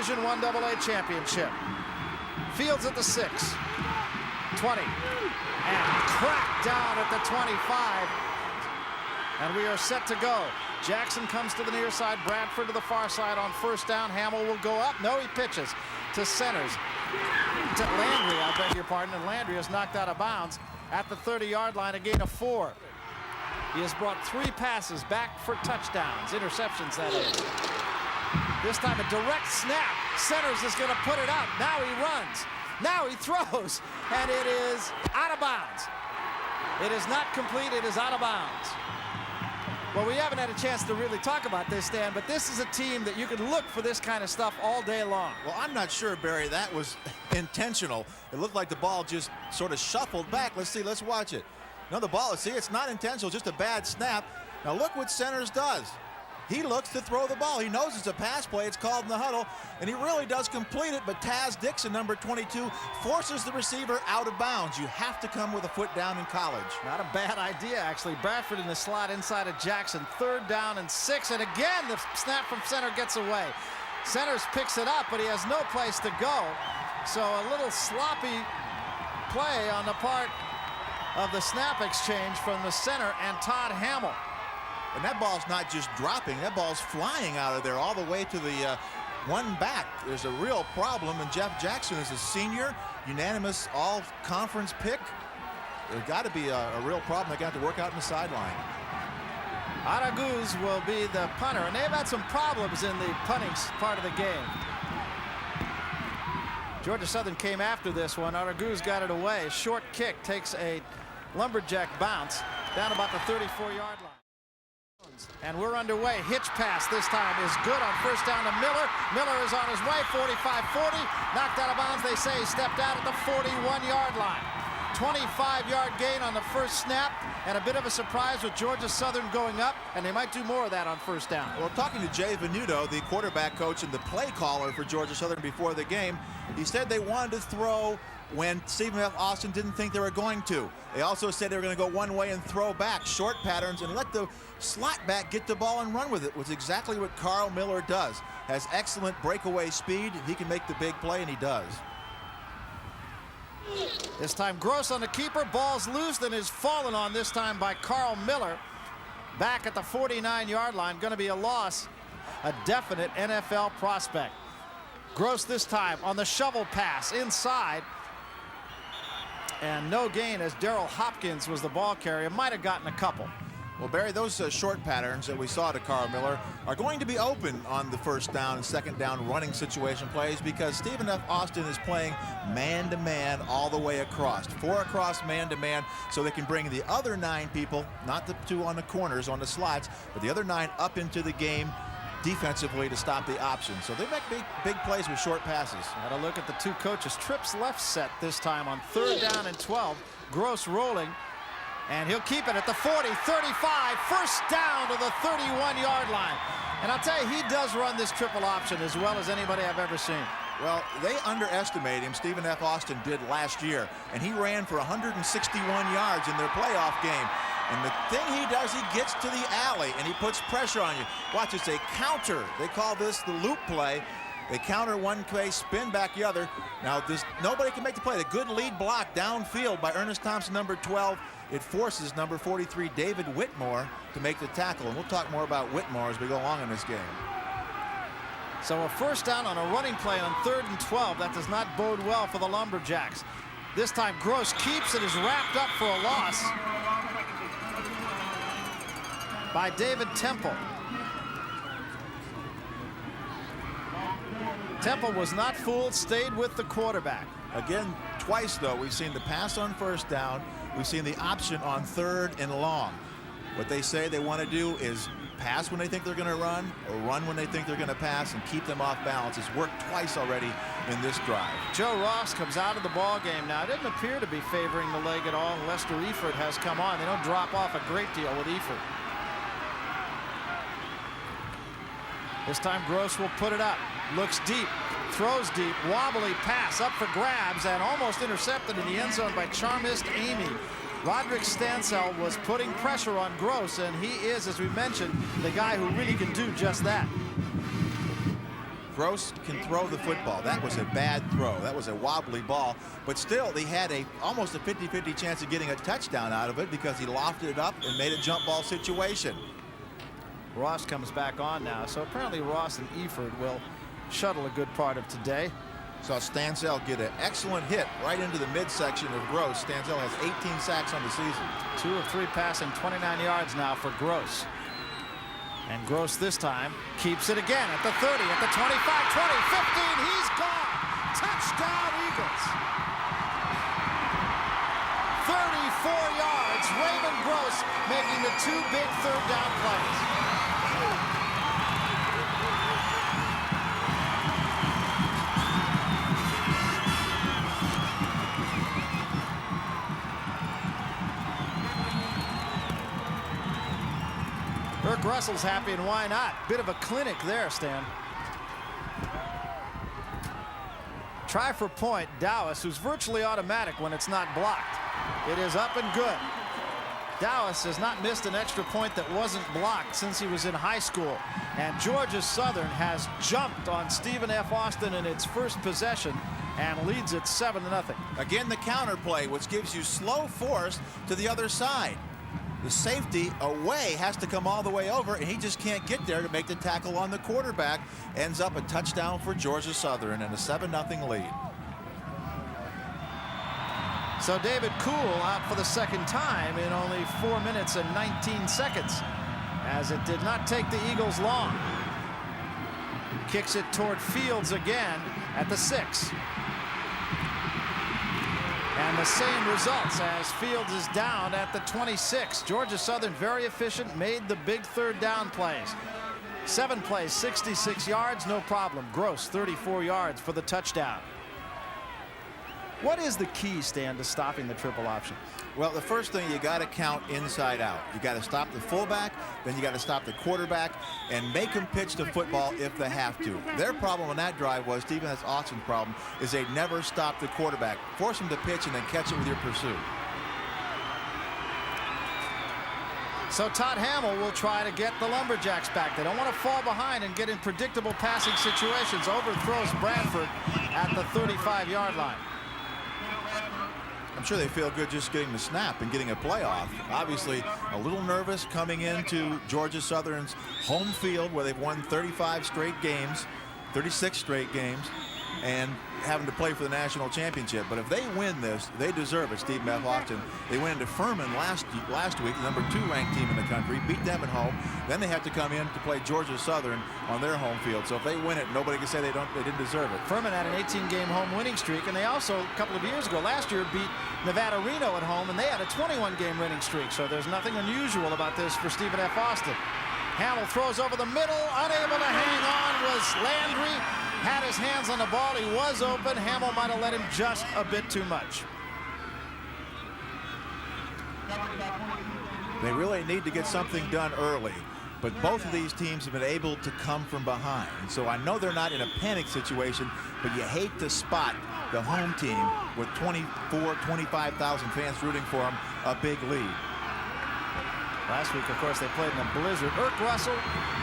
Division I AA championship. Fields at the 6, 20, and cracked down at the 25. And we are set to go. Jackson comes to the near side, Bradford to the far side on first down. Hamill will go up. No, he pitches to centers. To Landry, I beg your pardon, and Landry is knocked out of bounds at the 30-yard line, a gain of 4. He has brought 3 passes back for touchdowns, interceptions that is. This time a direct snap. Centers is going to put it up. Now he runs. Now he throws, and it is out of bounds. It is not complete. It is out of bounds. Well, we haven't had a chance to really talk about this, Stan, but this is a team that you can look for this kind of stuff all day long. Well, I'm not sure, Barry, that was intentional. It looked like the ball just sort of shuffled back. Let's see, let's watch it. No, the ball, see, it's not intentional, just a bad snap. Now look what Centers does. He looks to throw the ball. He knows it's a pass play. It's called in the huddle, and he really does complete it, but Taz Dixon, number 22, forces the receiver out of bounds. You have to come with a foot down in college. Not a bad idea, actually. Bradford in the slot inside of Jackson. 3rd down and 6, and again, the snap from center gets away. Centers picks it up, but he has no place to go. So a little sloppy play on the part of the snap exchange from the center and Todd Hamill. And that ball's not just dropping, that ball's flying out of there all the way to the one back. There's a real problem, and Jeff Jackson is a senior, unanimous all-conference pick. There's got to be a real problem they got to work out in the sideline. Araguz will be the punter, and they've had some problems in the punting part of the game. Georgia Southern came after this one. Araguz got it away. Short kick takes a lumberjack bounce down about the 34-yard line. And we're underway. Hitch pass this time is good on first down to Miller. Miller is on his way. 45-40. Knocked out of bounds. They say he stepped out at the 41-yard line. 25-yard gain on the first snap, and a bit of a surprise with Georgia Southern going up, and they might do more of that on first down. Well, talking to Jay Venuto, the quarterback coach and the play caller for Georgia Southern before the game, he said they wanted to throw when Stephen F. Austin didn't think they were going to. They also said they were going to go one way and throw back, short patterns, and let the slot back get the ball and run with it, which is exactly what Carl Miller does. Has excellent breakaway speed. He can make the big play, and he does. This time Gross on the keeper. Ball's loose and is fallen on this time by Carl Miller. Back at the 49-yard line. Going to be a loss. A definite NFL prospect. Gross this time on the shovel pass inside. And no gain as Darrell Hopkins was the ball carrier. Might have gotten a couple. Well, Barry, those short patterns that we saw to Carl Miller are going to be open on the first down and second down running situation plays because Stephen F. Austin is playing man-to-man all the way across. 4 across man-to-man so they can bring the other 9 people, not the 2 on the corners, on the slots, but the other 9 up into the game defensively to stop the option. So they make big plays with short passes. Got a look at the 2 coaches. Trips left set this time on 3rd down and 12. Gross rolling. And he'll keep it at the 40, 35, first down to the 31-yard line. And I'll tell you, he does run this triple option as well as anybody I've ever seen. Well, they underestimate him. Stephen F. Austin did last year, and he ran for 161 yards in their playoff game. And the thing he does, he gets to the alley, and he puts pressure on you. Watch, it's a counter. They call this the loop play. They counter one play, spin back the other. Now, nobody can make the play. The good lead block downfield by Ernest Thompson, number 12. It forces number 43, David Whitmore, to make the tackle. And we'll talk more about Whitmore as we go along in this game. So a first down on a running play on 3rd and 12. That does not bode well for the Lumberjacks. This time Gross keeps it, is wrapped up for a loss by David Temple. Temple was not fooled, stayed with the quarterback. Again, twice though, we've seen the pass on first down. We've seen the option on 3rd and long. What they say they want to do is pass when they think they're going to run or run when they think they're going to pass and keep them off balance. It's worked twice already in this drive. Joe Ross comes out of the ball game now. It doesn't appear to be favoring the leg at all. Lester Eford has come on. They don't drop off a great deal with Eford. This time Gross will put it up. Looks deep. Throws deep, wobbly pass up for grabs and almost intercepted in the end zone by Charmist Amy. Roderick Stansell was putting pressure on Gross, and he is, as we mentioned, the guy who really can do just that. Gross can throw the football. That was a bad throw. That was a wobbly ball. But still, they had almost a 50-50 chance of getting a touchdown out of it because he lofted it up and made a jump ball situation. Ross comes back on now. So apparently Ross and Eford will shuttle a good part of today. Saw Stanzel get an excellent hit right into the midsection of Gross. Stanzel has 18 sacks on the season. 2 of 3 passing, 29 yards now for Gross. And Gross this time keeps it again at the 30, at the 25, 20, 15. He's gone. Touchdown, Eagles. 34 yards. Raymond Gross making the 2 big third down plays. Kirk Russell's happy, and why not? Bit of a clinic there, Stan. Try for point, Dowis, who's virtually automatic when it's not blocked. It is up and good. Dowis has not missed an extra point that wasn't blocked since he was in high school. And Georgia Southern has jumped on Stephen F. Austin in its first possession and leads it 7-0. Again, the counter play, which gives you slow force to the other side. The safety away has to come all the way over, and he just can't get there to make the tackle on the quarterback. Ends up a touchdown for Georgia Southern and a 7-0 lead. So David Kuhl out for the second time in only 4 minutes and 19 seconds, as it did not take the Eagles long. Kicks it toward Fields again at the 6. And the same results as Fields is down at the 26. Georgia Southern very efficient, made the big third down plays. 7 plays, 66 yards, no problem. Gross, 34 yards for the touchdown. What is the key, Stan, to stopping the triple option? Well, the first thing, you got to count inside out. You got to stop the fullback, then you got to stop the quarterback and make them pitch the football if they have to. Their problem on that drive was, Stephen F. Austin's problem, is they never stop the quarterback. Force him to pitch and then catch it with your pursuit. So Todd Hamill will try to get the Lumberjacks back. They don't want to fall behind and get in predictable passing situations. Overthrows Bradford at the 35-yard line. I'm sure they feel good just getting the snap and getting a playoff. Obviously, a little nervous coming into Georgia Southern's home field where they've won 35 straight games, 36 straight games, and having to play for the national championship. But if they win this, they deserve it, Steve F. Austin. They went into Furman last week, the number 2 ranked team in the country, beat them at home. Then they have to come in to play Georgia Southern on their home field. So if they win it, nobody can say they didn't deserve it. Furman had an 18-game home winning streak, and they also, a couple of years ago, last year, beat Nevada Reno at home, and they had a 21-game winning streak. So there's nothing unusual about this for Stephen F. Austin. Hamill throws over the middle, unable to hang on was Landry. Had his hands on the ball, he was open. Hamill might have let him just a bit too much. They really need to get something done early, but both of these teams have been able to come from behind. So I know they're not in a panic situation, but you hate to spot the home team with 25,000 fans rooting for them, a big lead. Last week, of course, they played in a blizzard. Kirk Russell,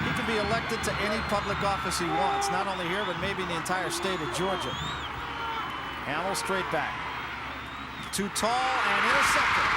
he can be elected to any public office he wants, not only here, but maybe in the entire state of Georgia. Hamill straight back. Too tall and intercepted.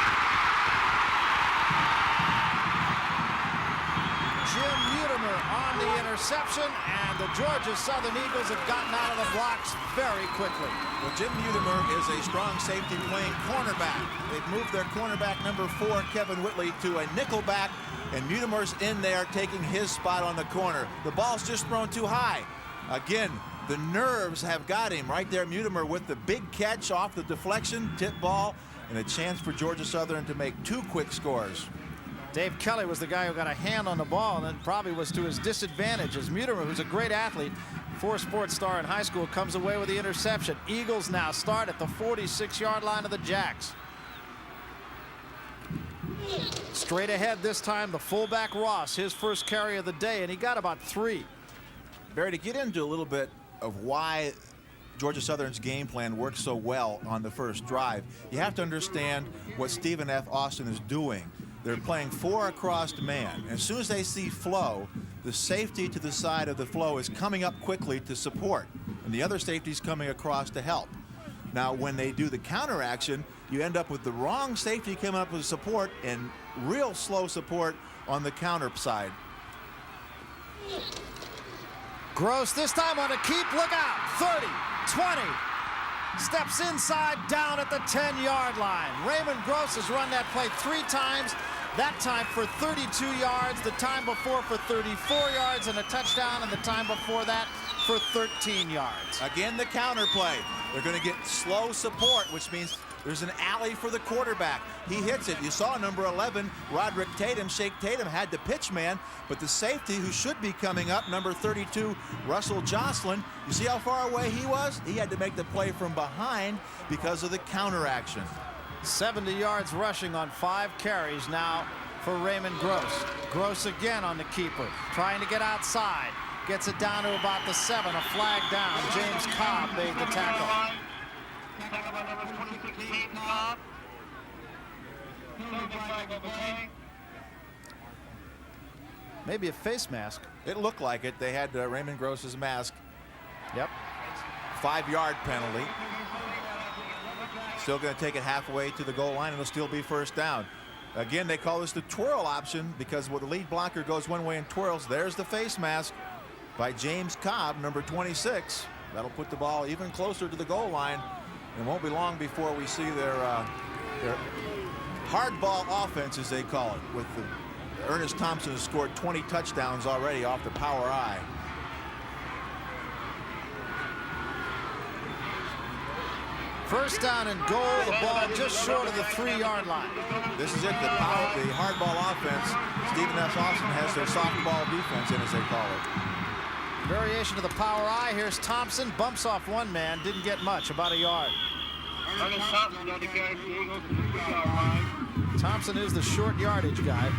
Jim Mutimer on the interception, and the Georgia Southern Eagles have gotten out of the blocks very quickly. Well, Jim Mutimer is a strong safety playing cornerback. They've moved their cornerback number 4, Kevin Whitley, to a nickelback, and Mutimer's in there taking his spot on the corner. The ball's just thrown too high. Again, the nerves have got him right there. Mutimer with the big catch off the deflection, tip ball, and a chance for Georgia Southern to make 2 quick scores. Dave Kelly was the guy who got a hand on the ball, and it probably was to his disadvantage, as Mutimer, who's a great athlete, 4-sport star in high school, comes away with the interception. Eagles now start at the 46-yard line of the Jacks. Straight ahead this time, the fullback Ross, his first carry of the day, and he got about 3. Barry, to get into a little bit of why Georgia Southern's game plan worked so well on the first drive, you have to understand what Stephen F. Austin is doing. They're playing 4 across man. As soon as they see flow, the safety to the side of the flow is coming up quickly to support, and the other safety's coming across to help. Now, when they do the counter action, you end up with the wrong safety coming up with support and real slow support on the counter side. Gross this time on a keep. Look out. 30, 20. Steps inside, down at the 10-yard line. Raymond Gross has run that play 3 times. That time for 32 yards, the time before for 34 yards and a touchdown, and the time before that for 13 yards. Again, the counter play. They're going to get slow support, which means there's an alley for the quarterback. He hits it. You saw number 11, Roderick Tatum. Shake Tatum had the pitch man, but the safety who should be coming up, number 32, Russell Jocelyn, you see how far away he was? He had to make the play from behind because of the counter action. 70 yards rushing on 5 carries now for Raymond Gross. Gross again on the keeper, trying to get outside. Gets it down to about the 7, a flag down. James Cobb made the tackle. Maybe a face mask. It looked like it. They had Raymond Gross's mask. Yep. 5-yard penalty. Still going to take it halfway to the goal line, and it'll still be first down. Again, they call this the twirl option because when the lead blocker goes one way and twirls, there's the face mask by James Cobb, number 26. That'll put the ball even closer to the goal line. It won't be long before we see their hardball offense, as they call it, with Ernest Thompson has scored 20 touchdowns already off the power eye. First down and goal, the ball just short of the 3-yard line. This is it, the hardball offense. Stephen F. Austin has their softball defense in, as they call it. Variation to the power eye. Here's Thompson, bumps off one man, didn't get much, about a yard. Thompson is the short yardage guy.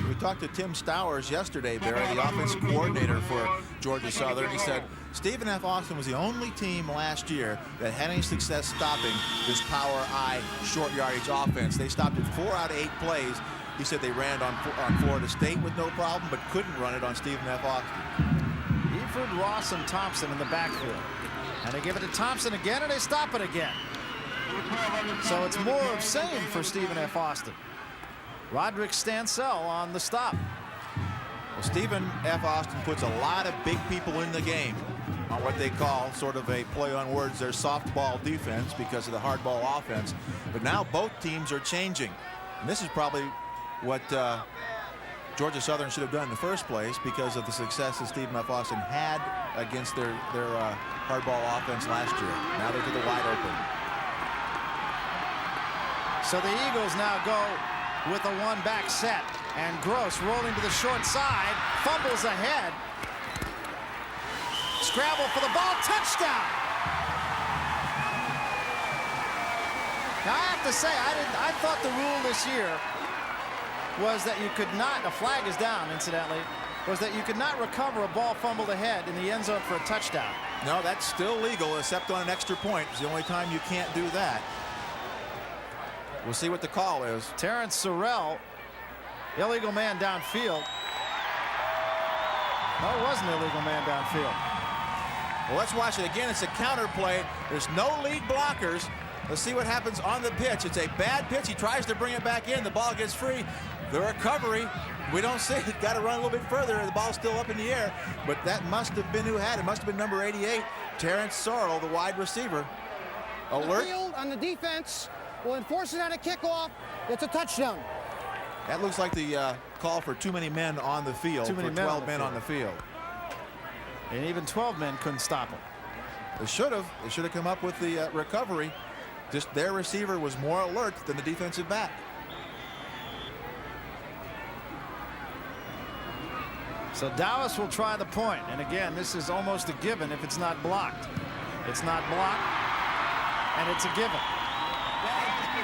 We talked to Tim Stowers yesterday, Barry, the offensive coordinator for Georgia Southern. He said Stephen F. Austin was the only team last year that had any success stopping this power eye short yardage offense. They stopped it 4 out of 8 plays. He said they ran on Florida State with no problem, but couldn't run it on Stephen F. Austin. Eford, Ross, and Thompson in the backfield. And they give it to Thompson again, and they stop it again. So it's more of same for Stephen F. Austin. Roderick Stansell on the stop. Well, Stephen F. Austin puts a lot of big people in the game on what they call sort of a play on words, their softball defense because of the hardball offense. But now both teams are changing. And this is probably what Georgia Southern should have done in the first place because of the success that Stephen F. Austin had against their hardball offense last year. Now they're to the wide open. So the Eagles now go with a 1-back set. And Gross rolling to the short side, fumbles ahead. Scramble for the ball, touchdown! Now I have to say, I thought the rule this year was that you could not, a flag is down incidentally, was that you could not recover a ball fumbled ahead in the end zone for a touchdown. No, that's still legal except on an extra point. It's the only time you can't do that. We'll see what the call is. Terrence Sorrell, illegal man downfield. No, it wasn't an illegal man downfield. Well, let's watch it again. It's a counter play. There's no lead blockers. Let's see what happens on the pitch. It's a bad pitch. He tries to bring it back in. The ball gets free. The recovery, we don't see it. Got to run a little bit further. The ball's still up in the air. But that must have been who had it. Must have been number 88, Terrence Sorrell, the wide receiver. Alert. The field on the defense will enforce it on a kickoff. It's a touchdown. That looks like the call for too many men on the field. Too many for men 12 men on the field. And even 12 men couldn't stop him. They should have. They should have come up with the recovery. Just their receiver was more alert than the defensive back. So Dallas will try the point. And again, this is almost a given if it's not blocked. It's not blocked, and it's a given.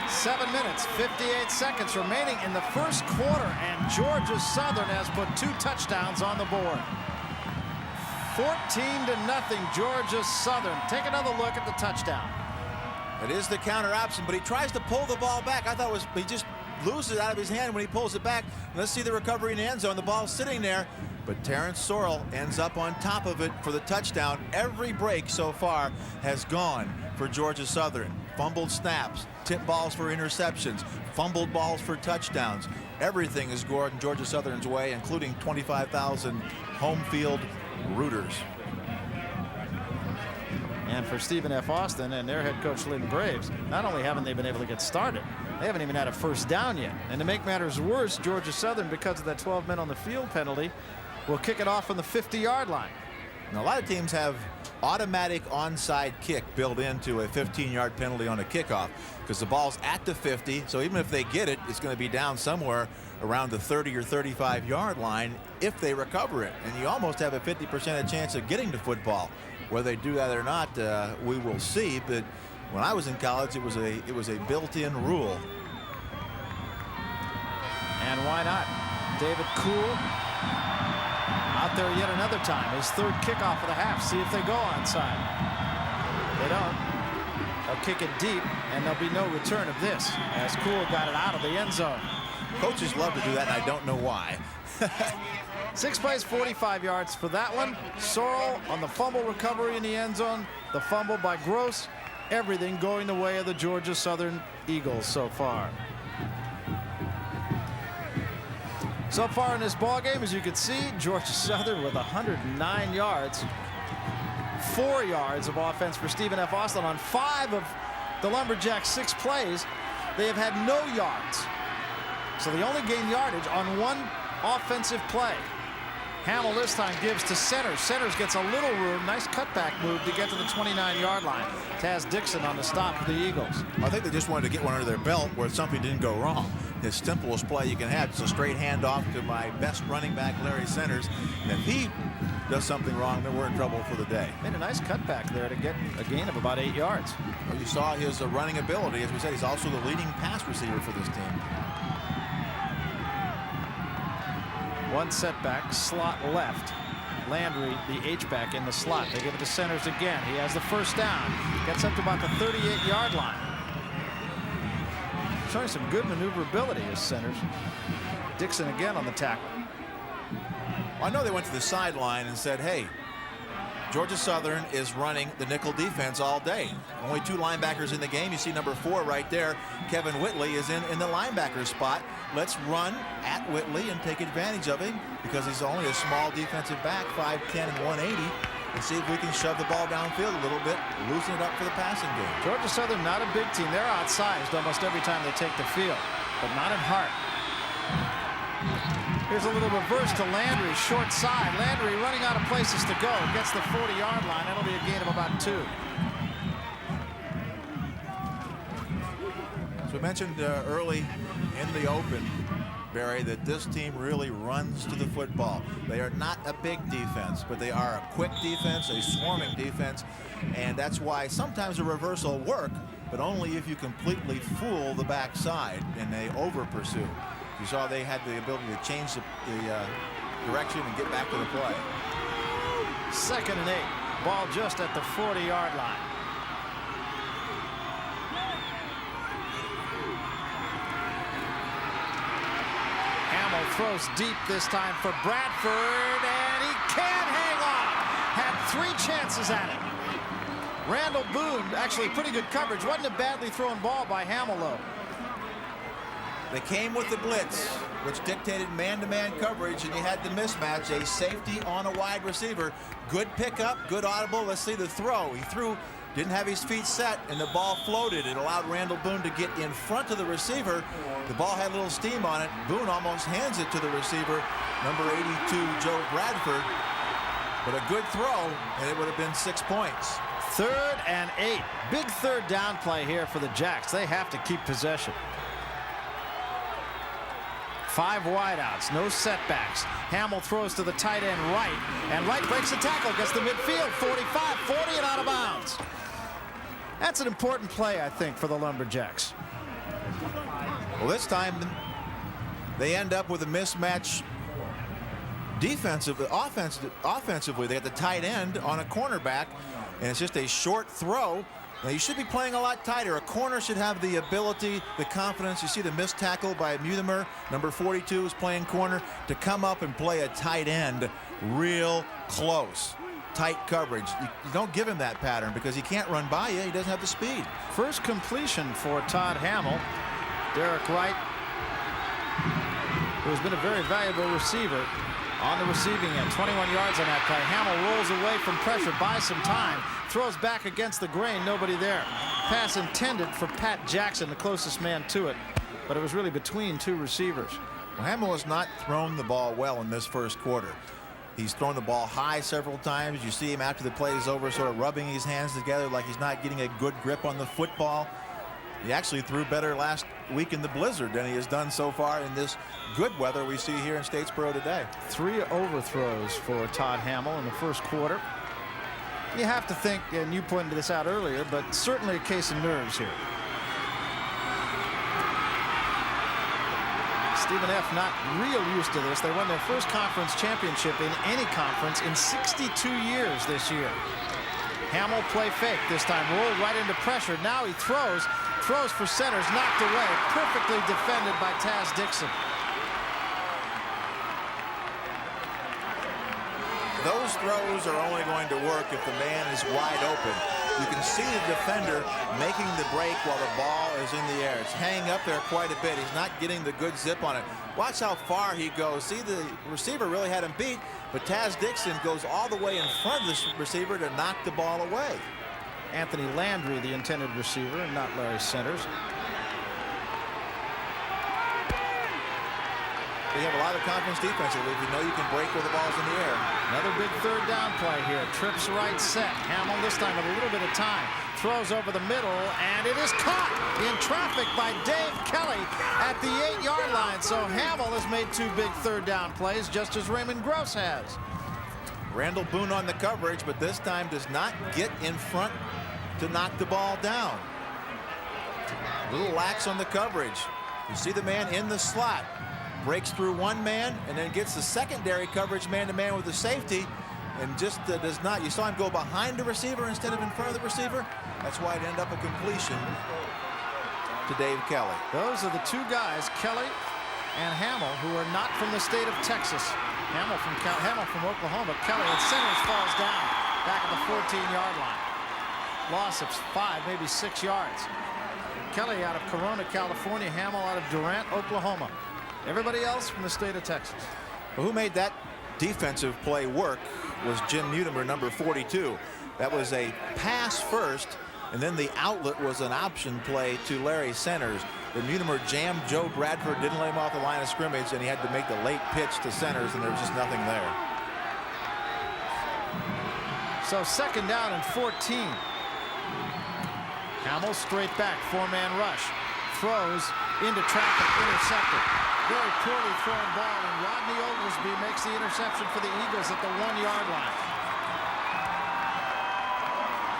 7 minutes, 58 seconds remaining in the first quarter, and Georgia Southern has put 2 touchdowns on the board. 14-0, Georgia Southern. Take another look at the touchdown. It is the counter option, but he tries to pull the ball back. I thought he just loses it out of his hand when he pulls it back. Let's see the recovery in the end zone. The ball's sitting there. but Terrence Sorrell ends up on top of it for the touchdown. Every break so far has gone for Georgia Southern. Fumbled snaps, tip balls for interceptions, fumbled balls for touchdowns. Everything is going Georgia Southern's way, including 25,000 home field rooters. And for Stephen F. Austin and their head coach Lynn Braves, not only haven't they been able to get started, they haven't even had a first down yet. And to make matters worse, Georgia Southern, because of that 12 men on the field penalty, will kick it off from the 50-yard line. Now, a lot of teams have automatic onside kick built into a 15-yard penalty on a kickoff because the ball's at the 50. So even if they get it, it's going to be down somewhere around the 30 or 35-yard line if they recover it. And you almost have a 50% chance of getting to football. Whether they do that or not, we will see. But when I was in college, it was a built-in rule. And why not? David Kuhl out there yet another time. His third kickoff of the half. See if they go onside. They don't. They'll kick it deep, and there'll be no return of this as Kuhl got it out of the end zone. Coaches love to do that, and I don't know why. 6 plays, 45 yards for that one. Sorrell on the fumble recovery in the end zone. The fumble by Gross. Everything going the way of the Georgia Southern Eagles so far. So far in this ball game, as you can see, Georgia Southern with 109 yards. 4 yards of offense for Stephen F. Austin on 5 of the Lumberjacks' 6 plays. They have had no yards. So they only gained yardage on 1 offensive play. Hamill this time gives to Centers. Centers gets a little room. Nice cutback move to get to the 29-yard line. Taz Dixon on the stop for the Eagles. I think they just wanted to get one under their belt where something didn't go wrong. The simplest play you can have is a straight handoff to my best running back, Larry Centers. And if he does something wrong, then we're in trouble for the day. Made a nice cutback there to get a gain of about 8 yards. Well, you saw his running ability. As we said, he's also the leading pass receiver for this team. One setback, slot left. Landry, the H-back in the slot. They give it to Centers again. He has the first down. Gets up to about the 38-yard line. Showing some good maneuverability as Centers. Dixon again on the tackle. I know they went to the sideline and said, hey, Georgia Southern is running the nickel defense all day. Only 2 linebackers in the game. You see number 4 right there. Kevin Whitley is in the linebacker spot. Let's run at Whitley and take advantage of him because he's only a small defensive back, 5'10" and 180, and see if we can shove the ball downfield a little bit, loosen it up for the passing game. Georgia Southern, not a big team. They're outsized almost every time they take the field, but not in heart. Here's a little reverse to Landry, short side. Landry running out of places to go. Gets the 40-yard line. That'll be a gain of about 2. As we mentioned early in the open, Barry, that this team really runs to the football. They are not a big defense, but they are a quick defense, a swarming defense, and that's why sometimes a reversal will work, but only if you completely fool the backside and they over-pursue. You saw they had the ability to change the direction and get back to the play. 2nd and 8. Ball just at the 40-yard line. Hamill throws deep this time for Bradford, and he can't hang on. Had 3 chances at it. Randall Boone, actually pretty good coverage. Wasn't a badly thrown ball by Hamill, though. They came with the blitz, which dictated man-to-man coverage, and you had the mismatch, a safety on a wide receiver. Good pickup, good audible. Let's see the throw. He threw, didn't have his feet set, and the ball floated. It allowed Randall Boone to get in front of the receiver. The ball had a little steam on it. Boone almost hands it to the receiver, number 82, Joe Bradford. But a good throw, and it would have been 6 points. 3rd and 8. Big 3rd down play here for the Jacks. They have to keep possession. 5 wideouts, no setbacks. Hamill throws to the tight end Wright, and Wright breaks the tackle, gets the midfield, 45, 40, and out of bounds. That's an important play, I think, for the Lumberjacks. Well, this time they end up with a mismatch offensively. They got the tight end on a cornerback, and it's just a short throw Now, you should be playing a lot tighter. A corner should have the ability, the confidence. You see the missed tackle by Mutimer, number 42, is playing corner, to come up and play a tight end real close. Tight coverage. You don't give him that pattern because he can't run by you. He doesn't have the speed. First completion for Todd Hamill. Derek Wright, who has been a very valuable receiver, on the receiving end. 21 yards on that play. Hamill rolls away from pressure, buys some time, throws back against the grain, nobody there. Pass intended for Pat Jackson, the closest man to it, but it was really between two receivers. Well, Hamill has not thrown the ball well in this first quarter. He's thrown the ball high several times. You see him after the play is over sort of rubbing his hands together like he's not getting a good grip on the football. He actually threw better last week in the blizzard than he has done so far in this good weather we see here in Statesboro today. 3 overthrows for Todd Hamill in the first quarter. You have to think, and you pointed this out earlier, but certainly a case of nerves here. Stephen F. not real used to this. They won their first conference championship in any conference in 62 years this year. Hamill play fake this time, rolled right into pressure. Now he throws for centers, knocked away, perfectly defended by Taz Dixon. Those throws are only going to work if the man is wide open. You can see the defender making the break while the ball is in the air. It's hanging up there quite a bit. He's not getting the good zip on it. Watch how far he goes. See, the receiver really had him beat, but Taz Dixon goes all the way in front of the receiver to knock the ball away. Anthony Landry, the intended receiver, and not Larry Centers. They have a lot of confidence defensively if you know you can break where the ball's in the air. Another big third down play here. Trips right set. Hamill this time with a little bit of time. Throws over the middle, and it is caught in traffic by Dave Kelly at the 8-yard line. So Hamill has made 2 big third down plays, just as Raymond Gross has. Randall Boone on the coverage, but this time does not get in front to knock the ball down. A little lax on the coverage. You see the man in the slot. Breaks through one man and then gets the secondary coverage man-to-man with the safety and just does not. You saw him go behind the receiver instead of in front of the receiver. That's why it ended up a completion to Dave Kelly. Those are the 2 guys, Kelly and Hamill, who are not from the state of Texas. Hamill from Oklahoma. Kelly at centers falls down back at the 14-yard line. Loss of 5, maybe 6 yards. Kelly out of Corona, California. Hamill out of Durant, Oklahoma. Everybody else from the state of Texas. Well, who made that defensive play work was Jim Mutimer, number 42. That was a pass first, and then the outlet was an option play to Larry Centers. The Mutimer jammed Joe Bradford, didn't let him off the line of scrimmage, and he had to make the late pitch to Centers, and there was just nothing there. So 2nd down and 14. Hamill straight back, 4-man rush. Throws into traffic, intercepted. Very poorly thrown ball, and Rodney Oglesby makes the interception for the Eagles at the 1-yard line.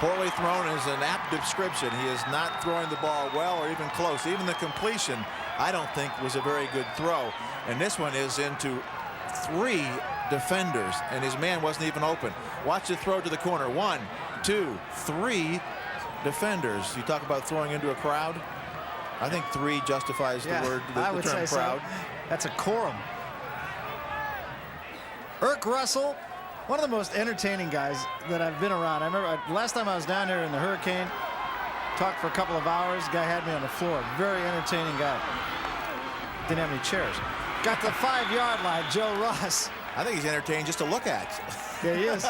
Poorly thrown is an apt description. He is not throwing the ball well or even close. Even the completion, I don't think, was a very good throw. And this one is into 3 defenders, and his man wasn't even open. Watch the throw to the corner. 1, 2, 3 defenders. You talk about throwing into a crowd. I think 3 justifies the term crowd. So. That's a quorum. Erk Russell, one of the most entertaining guys that I've been around. I remember last time I was down here in the hurricane, talked for a couple of hours. The guy had me on the floor. Very entertaining guy. Didn't have any chairs. Got the 5-yard line, Joe Ross. I think he's entertaining just to look at. Yeah, he is.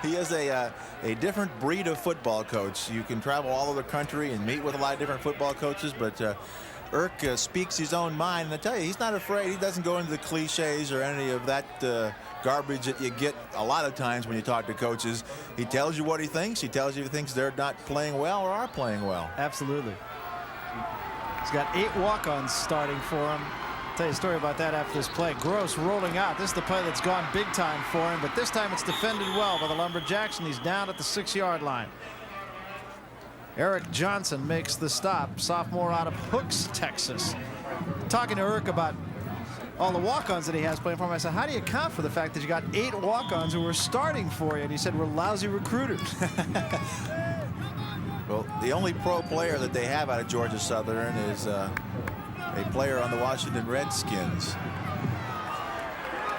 He is a different breed of football coach. You can travel all over the country and meet with a lot of different football coaches, but Erk speaks his own mind. And I tell you, he's not afraid. He doesn't go into the cliches or any of that garbage that you get a lot of times when you talk to coaches. He tells you what he thinks. He tells you if he thinks they're not playing well or are playing well. Absolutely. He's got 8 walk-ons starting for him. I'll tell you a story about that after this play. Gross rolling out. This is the play that's gone big time for him, but this time it's defended well by the Lumberjacks, and he's down at the 6-yard line. Eric Johnson makes the stop, sophomore out of Hooks, Texas. Talking to Eric about all the walk-ons that he has playing for him, I said, how do you account for the fact that you got 8 walk-ons who were starting for you? And he said, we're lousy recruiters. Well, the only pro player that they have out of Georgia Southern is a player on the Washington Redskins,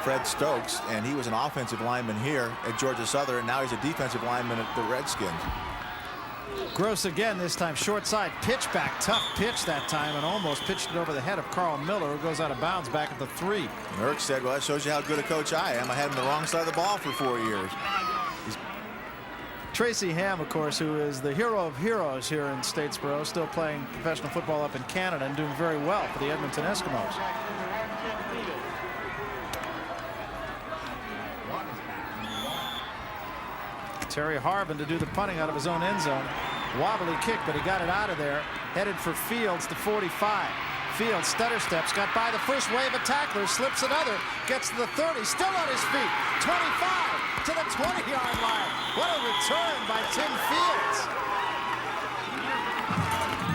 Fred Stokes, and he was an offensive lineman here at Georgia Southern, and now he's a defensive lineman at the Redskins. Gross again, this time short side, pitch back, tough pitch that time, and almost pitched it over the head of Carl Miller, who goes out of bounds back at the 3. And Erk said, well, that shows you how good a coach I am. I had him the wrong side of the ball for 4 years. Tracy Ham, of course, who is the hero of heroes here in Statesboro, still playing professional football up in Canada and doing very well for the Edmonton Eskimos. Terry Harvin to do the punting out of his own end zone. Wobbly kick, but he got it out of there. Headed for Fields to 45. Fields stutter steps, got by the first wave of tacklers, slips another, gets to the 30, still on his feet. 25 to the 20-yard line. What a return by Tim Fields.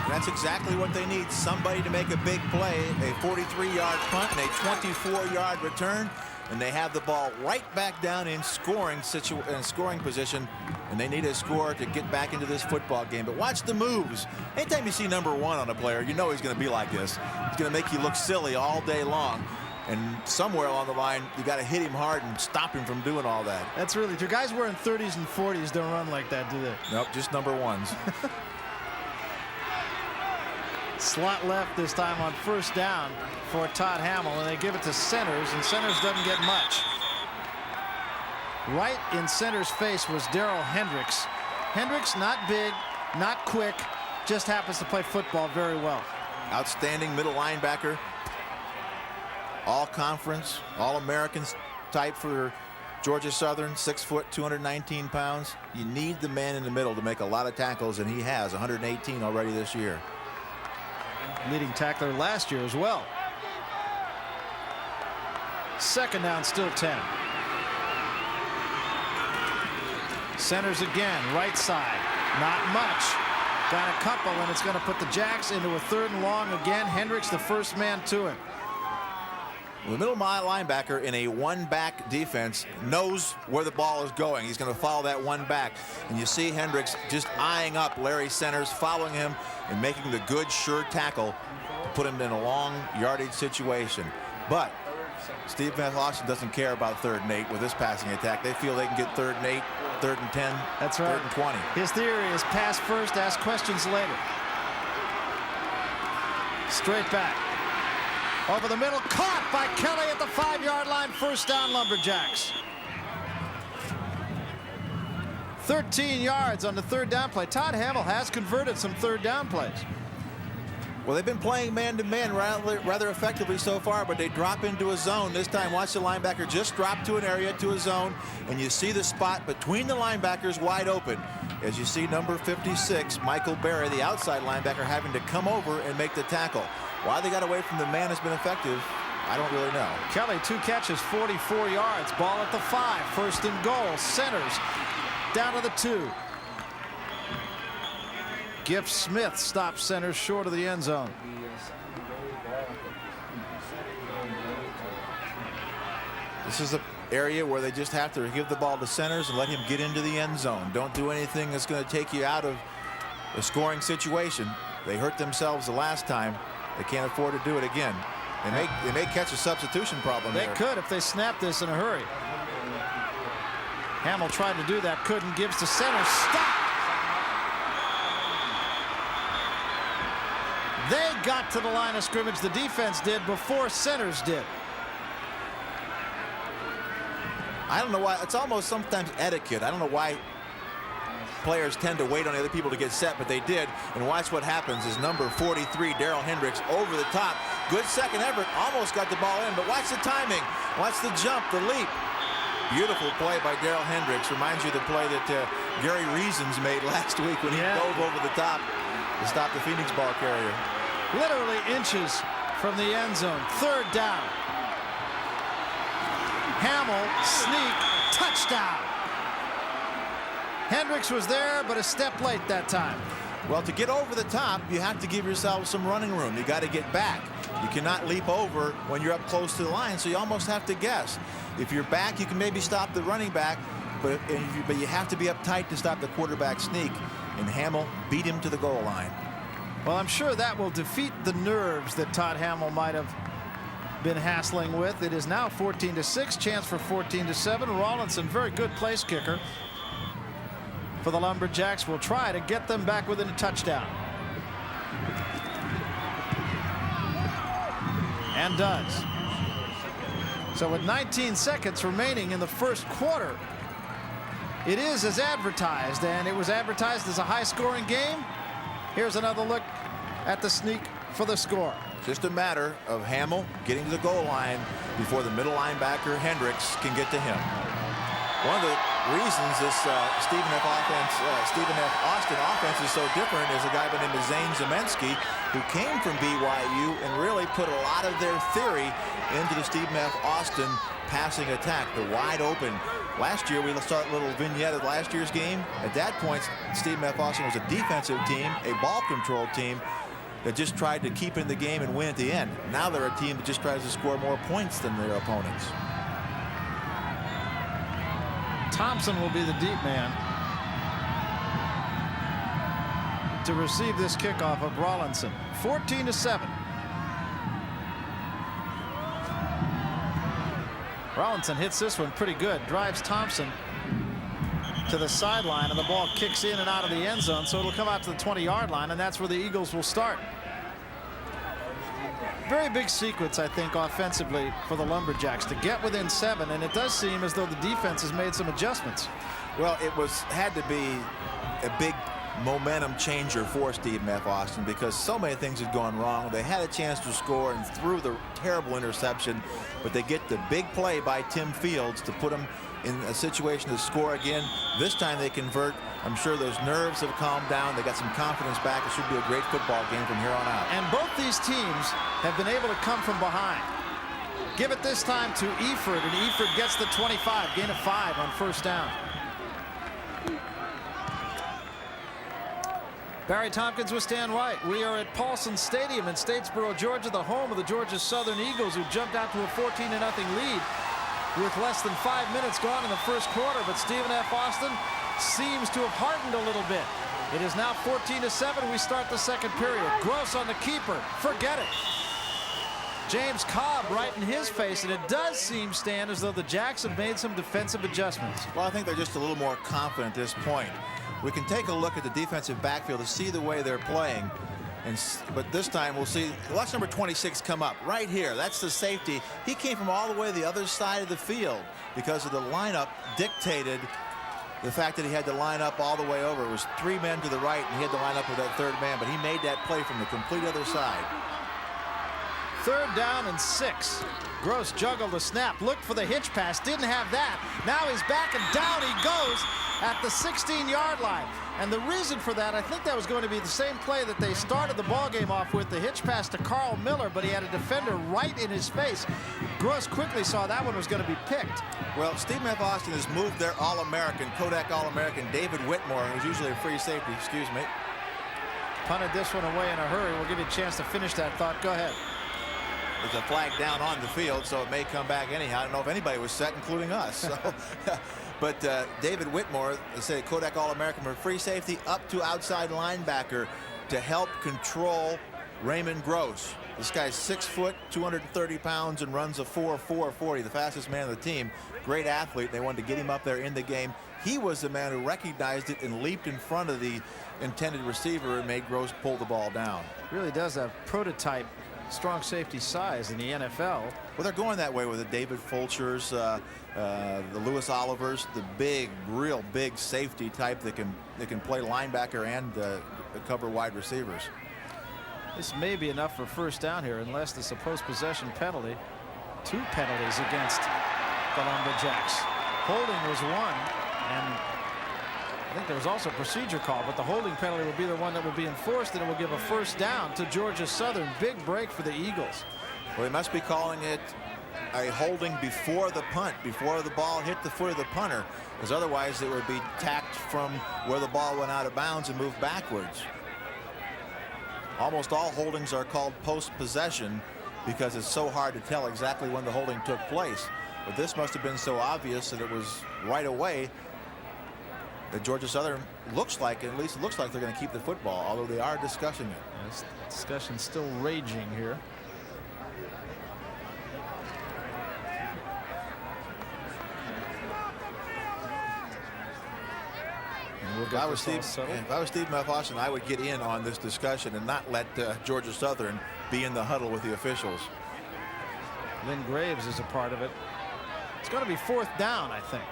That's exactly what they need, somebody to make a big play. A 43-yard punt and a 24-yard return, and they have the ball right back down in scoring position, and they need a score to get back into this football game. But watch the moves. Anytime you see number 1 on a player, you know he's going to be like this. He's going to make you look silly all day long, and somewhere along the line you got to hit him hard and stop him from doing all that. That's really true. Guys wearing 30s and 40s don't run like that, do they? Nope, just number 1s. Slot left this time on first down for Todd Hamill, and they give it to Centers, and Centers doesn't get much. Right in Centers' face was Darrell Hendricks. Hendricks, not big, not quick, just happens to play football very well. Outstanding middle linebacker. All conference, all Americans type for Georgia Southern, 6 foot, 219 pounds. You need the man in the middle to make a lot of tackles, and he has 118 already this year. Leading tackler last year as well. Second down, still 10. Centers again, right side, not much. Got a couple, and it's going to put the Jacks into a 3rd and long again. Hendricks the first man to him. Well, the middle linebacker in a one-back defense knows where the ball is going. He's going to follow that one back. And you see Hendricks just eyeing up Larry Centers, following him and making the good, sure tackle to put him in a long yardage situation. But Steve F. Austin doesn't care about 3rd and 8 with this passing attack. They feel they can get 3rd and 8, 3rd and 10, that's right. 3rd and 20. His theory is pass first, ask questions later. Straight back. Over the middle, caught by Kelly at the 5-yard line. First down, Lumberjacks. 13 yards on the 3rd down play. Todd Hamill has converted some 3rd down plays. Well, they've been playing man-to-man rather effectively so far, but they drop into a zone. This time, watch the linebacker just drop to an area, to a zone, and you see the spot between the linebackers wide open. As you see number 56, Michael Berry, the outside linebacker, having to come over and make the tackle. Why they got away from the man has been effective, I don't really know. Kelly, 2 catches, 44 yards. Ball at the 5, 1st and goal. Centers down to the 2. Gift Smith stops Centers short of the end zone. This is an area where they just have to give the ball to Centers and let him get into the end zone. Don't do anything that's going to take you out of a scoring situation. They hurt themselves the last time. They can't afford to do it again. They may catch a substitution problem They there. could if they snap this in a hurry. Hamill tried to do that, couldn't. Gives to Centers. Stop! They got to the line of scrimmage, the defense did, before Centers did. I don't know why. It's almost sometimes etiquette. I don't know why players tend to wait on the other people to get set, but they did. And watch what happens is number 43, Darrell Hendricks, over the top. Good second effort. Almost got the ball in, but watch the timing. Watch the jump, the leap. Beautiful play by Darrell Hendricks. Reminds you of the play that Gary Reasons made last week when he dove over the top to stop the Phoenix ball carrier. Literally inches from the end zone. 3rd down. Hamill, sneak, touchdown. Hendricks was there, but a step late that time. Well, to get over the top, you have to give yourself some running room. You got to get back. You cannot leap over when you're up close to the line, so you almost have to guess. If you're back, you can maybe stop the running back, but you have to be uptight to stop the quarterback sneak, and Hamill beat him to the goal line. Well, I'm sure that will defeat the nerves that Todd Hamill might have been hassling with. It is now 14-6, chance for 14-7. Rawlinson, very good place kicker for the Lumberjacks, will try to get them back within a touchdown. And does. So with 19 seconds remaining in the first quarter, it is as advertised, and it was advertised as a high-scoring game. Here's another look at the sneak for the score. Just a matter of Hamill getting to the goal line before the middle linebacker Hendricks can get to him. One of the reasons this Stephen F. Austin offense is so different is a guy by the name of Zane Zemensky, who came from BYU and really put a lot of their theory into the Stephen F. Austin passing attack. The wide open. Last year, we saw a little vignette of last year's game. At that point, Stephen F. Austin was a defensive team, a ball control team that just tried to keep in the game and win at the end. Now they're a team that just tries to score more points than their opponents. Thompson will be the deep man to receive this kickoff of Rawlinson. 14-7. Rawlinson hits this one pretty good, drives Thompson to the sideline, and the ball kicks in and out of the end zone, so it'll come out to the 20-yard line, and that's where the Eagles will start. Very big sequence, I think, offensively for the Lumberjacks to get within 7, and it does seem as though the defense has made some adjustments. Well, it had to be a big momentum changer for Stephen F. Austin, because so many things had gone wrong. They had a chance to score and threw the terrible interception, but they get the big play by Tim Fields to put them in a situation to score again. This time they convert. I'm sure those nerves have calmed down. They got some confidence back. It should be a great football game from here on out. And both these teams have been able to come from behind. Give it this time to Eford, and Eford gets the 25, gain of 5 on first down. Barry Tompkins with Stan White. We are at Paulson Stadium in Statesboro, Georgia, the home of the Georgia Southern Eagles, who jumped out to a 14-0 lead with less than 5 minutes gone in the first quarter. But Stephen F. Austin seems to have hardened a little bit. It is now 14-7. We start the second period. Gross on the keeper. Forget it. James Cobb right in his face, and it does seem, Stan, as though the Jacks have made some defensive adjustments. Well, I think they're just a little more confident at this point. We can take a look at the defensive backfield to see the way they're playing. But this time we'll see, watch number 26 come up right here. That's the safety. He came from all the way to the other side of the field because of the lineup dictated the fact that he had to line up all the way over. It was 3 men to the right, and he had to line up with that 3rd man, but he made that play from the complete other side. 3rd down and 6. Gross juggled the snap, looked for the hitch pass, didn't have that. Now he's back, and down he goes at the 16-yard line. And the reason for that, I think that was going to be the same play that they started the ball game off with, the hitch pass to Carl Miller, but he had a defender right in his face. Gross quickly saw that one was going to be picked. Well, Stephen F. Austin has moved their All-American, Kodak All-American, David Whitmore, who's usually a free safety, excuse me. Punted this one away in a hurry. We'll give you a chance to finish that thought. Go ahead. There's a flag down on the field, so it may come back anyhow. I don't know if anybody was set, including us. So, but David Whitmore, say Kodak All-American for free safety, up to outside linebacker to help control Raymond Gross. This guy's 6 foot, 230 pounds, and runs a 4.40, the fastest man on the team. Great athlete. They wanted to get him up there in the game. He was the man who recognized it and leaped in front of the intended receiver and made Gross pull the ball down. Really does have prototype strong safety size in the NFL. Well, they're going that way with the David Fulchers, the Lewis Olivers, the big, real big safety type that can play linebacker and cover wide receivers. This may be enough for first down here, unless the supposed possession penalty. 2 penalties against the Lumberjacks. Holding was 1, and I think there was also a procedure call, but the holding penalty will be the one that will be enforced, and it will give a first down to Georgia Southern. Big break for the Eagles. Well, they must be calling it a holding before the punt, before the ball hit the foot of the punter, because otherwise it would be tacked from where the ball went out of bounds and moved backwards. Almost all holdings are called post-possession because it's so hard to tell exactly when the holding took place. But this must have been so obvious that it was right away that Georgia Southern looks like, at least it looks like, they're going to keep the football, although they are discussing it. This discussion's still raging here. If I was Steve F. Austin, I would get in on this discussion and not let Georgia Southern be in the huddle with the officials. Lynn Graves is a part of it. It's going to be 4th down, I think.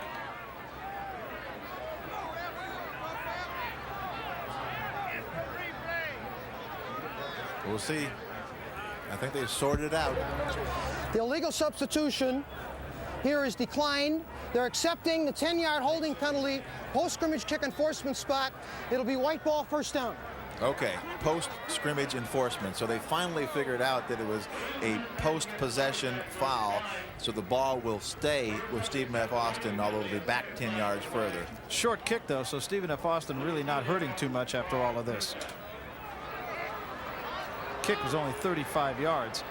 We'll see. I think they've sorted it out. The illegal substitution here is declined. They're accepting the 10-yard holding penalty, post-scrimmage kick enforcement spot. It'll be white ball, 1st down. Okay, post-scrimmage enforcement. So they finally figured out that it was a post-possession foul. So the ball will stay with Stephen F. Austin, although it'll be back 10 yards further. Short kick, though, so Stephen F. Austin really not hurting too much after all of this. Kick was only 35 yards.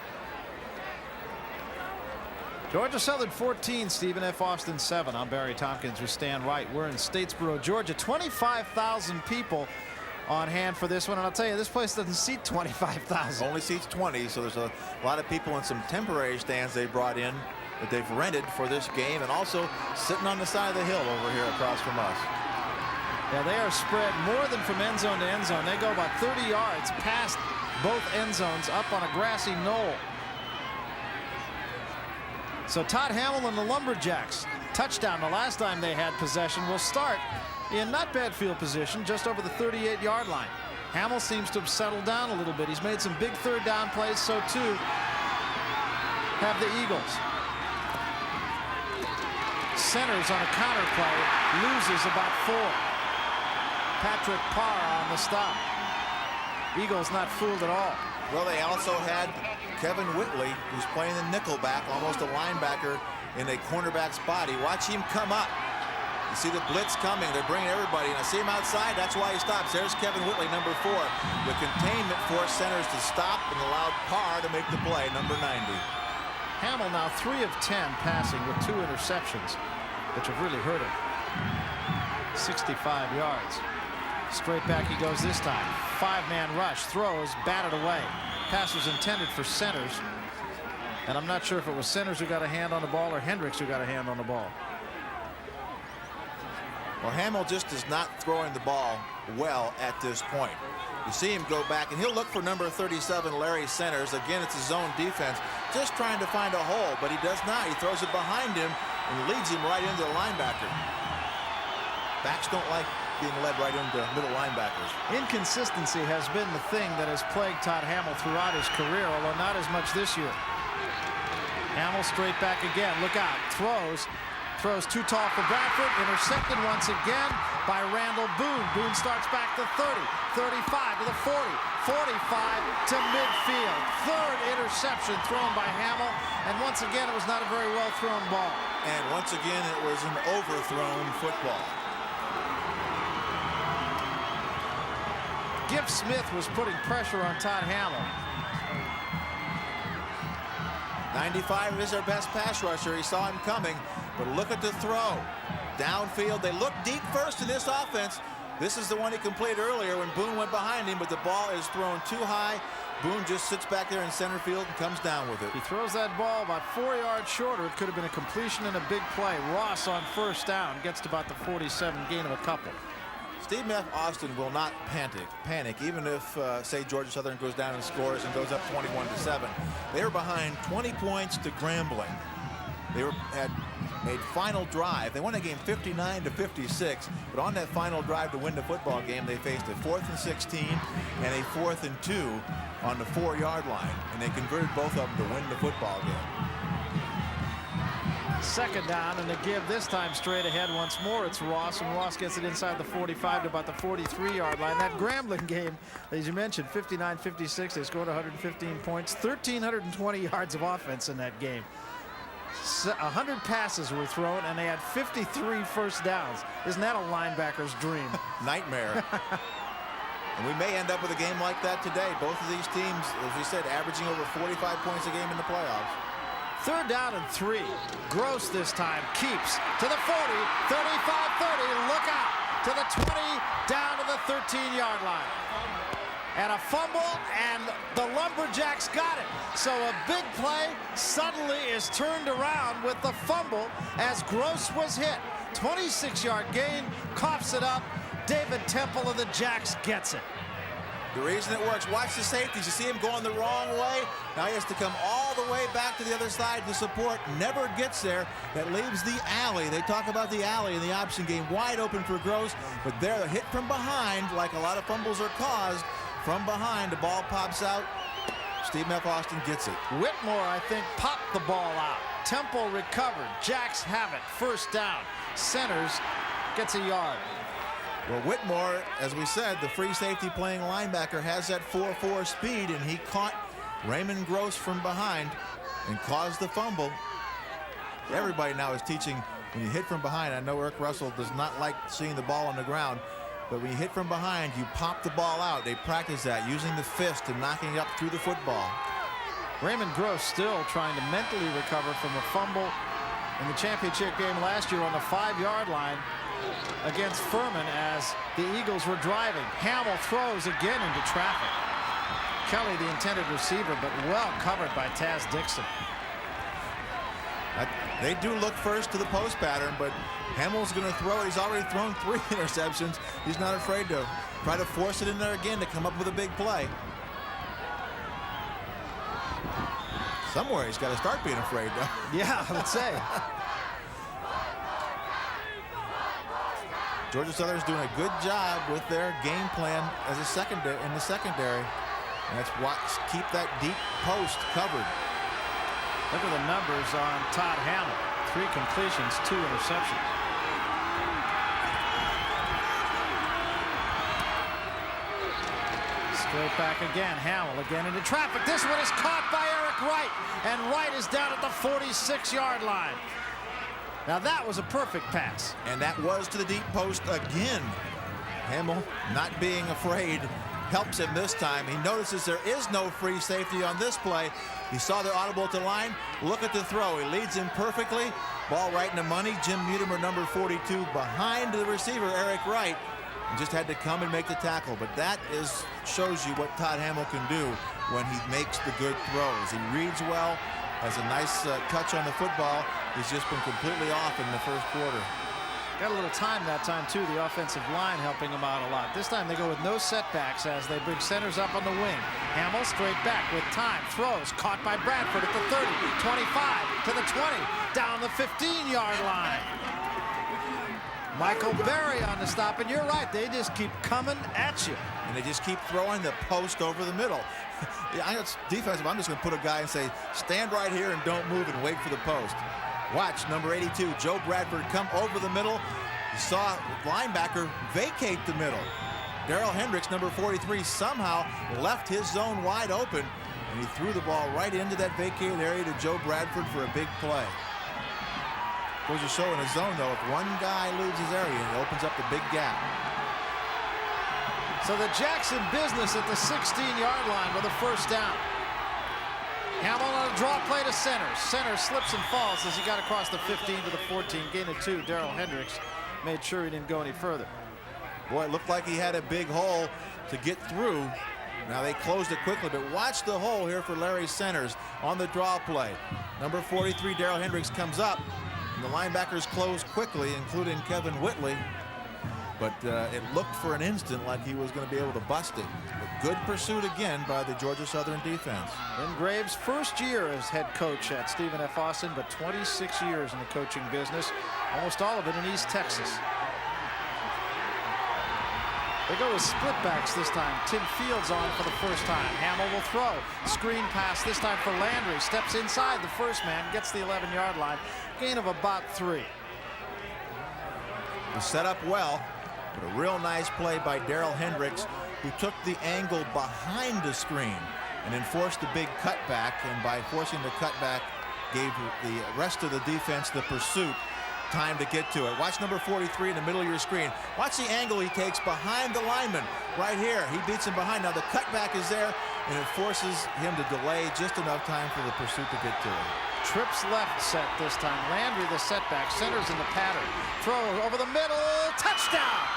Georgia Southern 14, Stephen F. Austin 7. I'm Barry Tompkins with Stan Wright. We're in Statesboro, Georgia. 25,000 people on hand for this one, and I'll tell you, this place doesn't seat 25,000. Only seats 20, so there's a lot of people in some temporary stands they brought in that they've rented for this game, and also sitting on the side of the hill over here across from us. Yeah, they are spread more than from end zone to end zone. They go about 30 yards past both end zones up on a grassy knoll. So Todd Hamill and the Lumberjacks, touchdown the last time they had possession, will start in not bad field position, just over the 38-yard line. Hamill seems to have settled down a little bit. He's made some big 3rd down plays, so too have the Eagles. Centers on a counter play, loses about 4. Patrick Parr on the stop. Eagles not fooled at all. Well, they also had Kevin Whitley, who's playing the nickelback, almost a linebacker in a cornerback's body. Watch him come up. You see the blitz coming. They're bringing everybody. And I see him outside. That's why he stops. There's Kevin Whitley, number 4. The containment forced centers to stop and allowed Parr to make the play, number 90. Hamill now 3 of 10 passing with 2 interceptions, which have really hurt him. 65 yards. Straight back he goes this time. 5-man rush, throws, batted away. Pass was intended for centers, and I'm not sure if it was centers who got a hand on the ball or Hendricks who got a hand on the ball. Well, Hamill just is not throwing the ball well at this point. You see him go back, and he'll look for number 37, Larry Centers. Again, it's his zone defense, just trying to find a hole, but he does not. He throws it behind him and leads him right into the linebacker. Backs don't like being led right into middle linebackers. Inconsistency has been the thing that has plagued Todd Hamill throughout his career, although not as much this year. Hamill straight back again. Look out. Throws too tall for Bradford. Intercepted once again by Randall Boone. Boone starts back to 30, 35 to the 40, 45 to midfield. 3rd interception thrown by Hamill, and once again it was not a very well thrown ball. And once again it was an overthrown football. Giff Smith was putting pressure on Todd Hamill. 95 is their best pass rusher. He saw him coming, but look at the throw. Downfield, they look deep first in this offense. This is the one he completed earlier when Boone went behind him, but the ball is thrown too high. Boone just sits back there in center field and comes down with it. He throws that ball about 4 yards shorter. It could have been a completion and a big play. Ross on 1st down gets to about the 47, gain of a couple. Stephen F. Austin will not panic, even if, say, Georgia Southern goes down and scores and goes up 21-7. They were behind 20 points to Grambling. They had made final drive. They won the game 59-56, but on that final drive to win the football game, they faced a 4th and 16 and a 4th and 2 on the 4-yard line, and they converted both of them to win the football game. 2nd down, and the give this time straight ahead once more. It's Ross, and Ross gets it inside the 45 to about the 43-yard line. That Grambling game, as you mentioned, 59-56. They scored 115 points, 1,320 yards of offense in that game. 100 passes were thrown, and they had 53 first downs. Isn't that a linebacker's dream? Nightmare. And we may end up with a game like that today. Both of these teams, as we said, averaging over 45 points a game in the playoffs. 3rd down and 3. Gross this time keeps to the 40, 35, 30. Look out to the 20, down to the 13-yard line. And a fumble, and the Lumberjacks got it. So a big play suddenly is turned around with the fumble as Gross was hit. 26-yard gain, coughs it up. David Temple of the Jacks gets it. The reason it works, watch the safeties. You see him going the wrong way. Now he has to come all the way back to the other side to support. Never gets there. That leaves the alley. They talk about the alley in the option game. Wide open for Gross, but there, the hit from behind, like a lot of fumbles are caused. From behind, the ball pops out. Stephen F. Austin gets it. Whitmore, I think, popped the ball out. Temple recovered. Jacks have it. 1st down. Centers gets a yard. Well, Whitmore, as we said, the free safety playing linebacker, has that 4.4 speed, and he caught Raymond Gross from behind and caused the fumble. Everybody now is teaching when you hit from behind. I know Eric Russell does not like seeing the ball on the ground, but when you hit from behind, you pop the ball out. They practice that, using the fist and knocking it up through the football. Raymond Gross still trying to mentally recover from a fumble in the championship game last year on the 5-yard line against Furman as the Eagles were driving. Hamill throws again into traffic. Kelly, the intended receiver, but well covered by Taz Dixon. They do look first to the post pattern, but Hamill's going to throw it. He's already thrown 3 interceptions. He's not afraid to try to force it in there again to come up with a big play. Somewhere he's got to start being afraid, though. Yeah, I would say. Georgia Southern's doing a good job with their game plan as a secondary in the secondary. And that's what keep that deep post covered. Look at the numbers on Todd Hamill. 3 completions, 2 interceptions. Straight back again. Hamill again into traffic. This one is caught by Eric Wright. And Wright is down at the 46-yard line. Now that was a perfect pass. And that was to the deep post again. Hamill, not being afraid, helps him this time. He notices there is no free safety on this play. He saw the audible at the line. Look at the throw. He leads him perfectly. Ball right in the money. Jim Mutimer, number 42, behind the receiver, Eric Wright. And just had to come and make the tackle. But that shows you what Todd Hamill can do when he makes the good throws. He reads well, has a nice touch on the football. He's just been completely off in the first quarter. Got a little time that time, too. The offensive line helping him out a lot. This time they go with no setbacks as they bring centers up on the wing. Hamill straight back with time. Throws. Caught by Bradford at the 30, 25, to the 20, down the 15-yard line. Michael Berry on the stop, and you're right. They just keep coming at you. And they just keep throwing the post over the middle. I know it's defensive. I'm just going to put a guy and say, stand right here and don't move and wait for the post. Watch number 82, Joe Bradford, come over the middle. You saw linebacker vacate the middle. Darrell Hendricks, number 43, somehow left his zone wide open, and he threw the ball right into that vacated area to Joe Bradford for a big play. Goes to show in a zone, though, if one guy leaves his area, it opens up the big gap. So the Jackson business at the 16-yard line with a 1st down. Hamill on a draw play to center. Center slips and falls as he got across the 15 to the 14. Gain of 2. Darrell Hendricks made sure he didn't go any further. Boy, it looked like he had a big hole to get through. Now they closed it quickly, but watch the hole here for Larry Centers on the draw play. Number 43, Darrell Hendricks, comes up. And the linebackers close quickly, including Kevin Whitley. But it looked for an instant like he was going to be able to bust it. But good pursuit again by the Georgia Southern defense. In Graves' first year as head coach at Stephen F. Austin, but 26 years in the coaching business, almost all of it in East Texas. They go with split backs this time. Tim Fields on for the first time. Hamill will throw. Screen pass this time for Landry. Steps inside the first man, gets the 11-yard line. Gain of about 3. Was set up well. But a real nice play by Darrell Hendricks, who took the angle behind the screen and enforced the big cutback. And by forcing the cutback, gave the rest of the defense the pursuit time to get to it. Watch number 43 in the middle of your screen. Watch the angle he takes behind the lineman right here. He beats him behind. Now the cutback is there, and it forces him to delay just enough time for the pursuit to get to him. Trips left set this time. Landry the setback. Centers in the pattern. Throw over the middle. Touchdown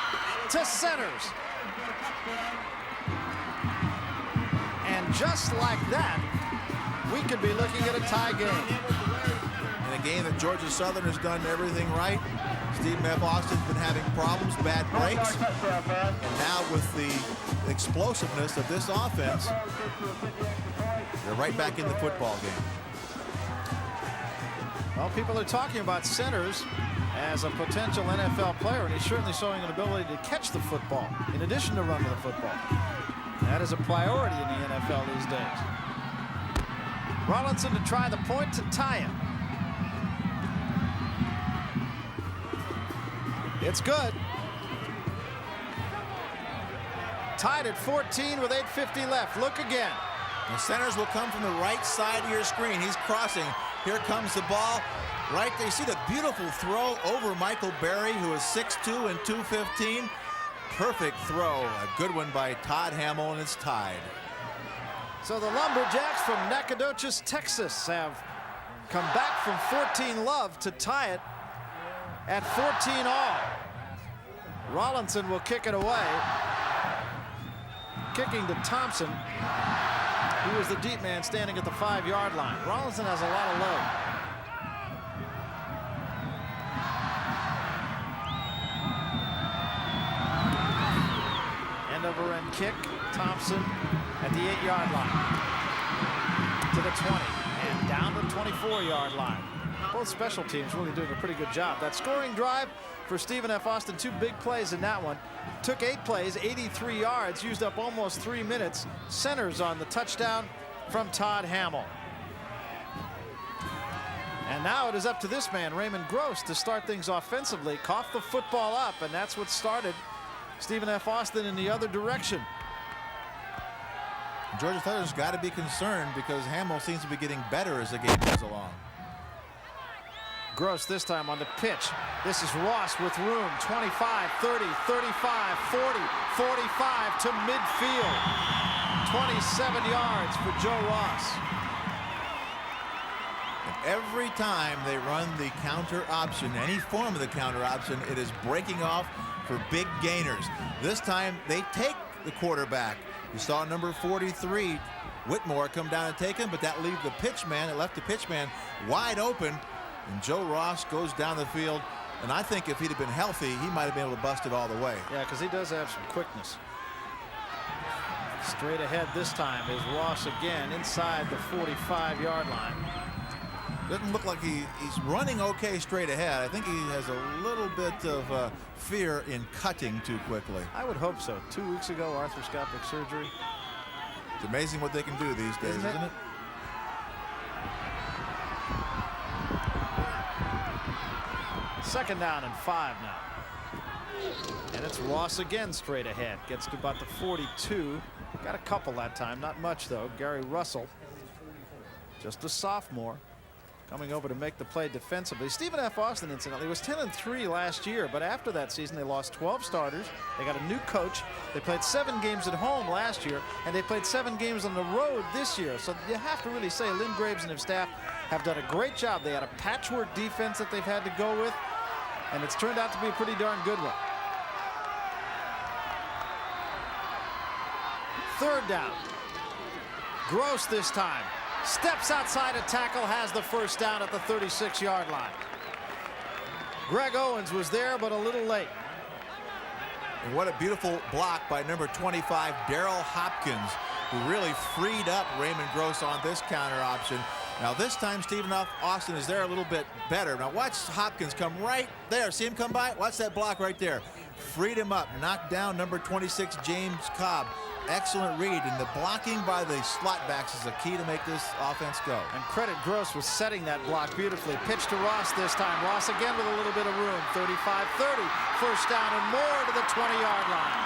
to Centers. And just like that, we could be looking at a tie game. In a game that Georgia Southern has done everything right. Stephen F. Austin's been having problems, bad breaks. And now with the explosiveness of this offense, they're right back in the football game. Well, people are talking about Centers as a potential NFL player, and he's certainly showing an ability to catch the football in addition to running the football. That is a priority in the NFL these days. Rollinson to try the point to tie it. It's good. Tied at 14 with 8:50 left. Look again. The Centers will come from the right side of your screen. He's crossing. Here comes the ball. Right there. You see the beautiful throw over Michael Berry, who is 6'2" and 215. Perfect throw. A good one by Todd Hamill, and it's tied. So the Lumberjacks from Nacogdoches, Texas have come back from 14 love to tie it at 14 all. Rollinson will kick it away. Kicking to Thompson, who was the deep man standing at the 5-yard line. Rollinson has a lot of load. End over end kick. Thompson at the 8-yard line. To the 20 and down to the 24-yard line. Both special teams really doing a pretty good job. That scoring drive for Stephen F. Austin, 2 big plays in that one. Took 8 plays, 83 yards, used up almost 3 minutes. Centers on the touchdown from Todd Hamill. And now it is up to this man, Raymond Gross, to start things offensively. Coughed the football up, and that's what started Stephen F. Austin in the other direction. Georgia Southern's got to be concerned because Hamill seems to be getting better as the game goes along. Gross this time on the pitch. This is Ross with room. 25, 30, 35, 40, 45 to midfield. 27 yards for Joe Ross. And every time they run the counter option, any form of the counter option, it is breaking off for big gainers. This time they take the quarterback. You saw number 43, Whitmore, come down and take him, but that left the pitchman wide open. And Joe Ross goes down the field, and I think if he'd have been healthy, he might have been able to bust it all the way. Yeah, because he does have some quickness. Straight ahead this time is Ross again inside the 45-yard line. Doesn't look like he's running okay straight ahead. I think he has a little bit of fear in cutting too quickly. I would hope so. 2 weeks ago, arthroscopic surgery. It's amazing what they can do these days, isn't it? Second down and 5 now. And it's Ross again straight ahead. Gets to about the 42. Got a couple that time. Not much, though. Gary Russell, just a sophomore, coming over to make the play defensively. Stephen F. Austin, incidentally, was 10-3 last year, but after that season, they lost 12 starters. They got a new coach. They played 7 games at home last year, and they played 7 games on the road this year. So you have to really say Lynn Graves and his staff have done a great job. They had a patchwork defense that they've had to go with, and it's turned out to be a pretty darn good one. Third down. Gross this time. Steps outside a tackle, has the first down at the 36-yard line. Greg Owens was there, but a little late. And what a beautiful block by number 25, Daryl Hopkins, who really freed up Raymond Gross on this counter option. Now this time Stephen F. Austin is there a little bit better. Now watch Hopkins come right there. See him come by? Watch that block right there. Freed him up, knocked down number 26, James Cobb. Excellent read, and the blocking by the slot backs is the key to make this offense go. And credit Gross was setting that block beautifully. Pitch to Ross this time. Ross again with a little bit of room. 35-30. First down and more to the 20-yard line.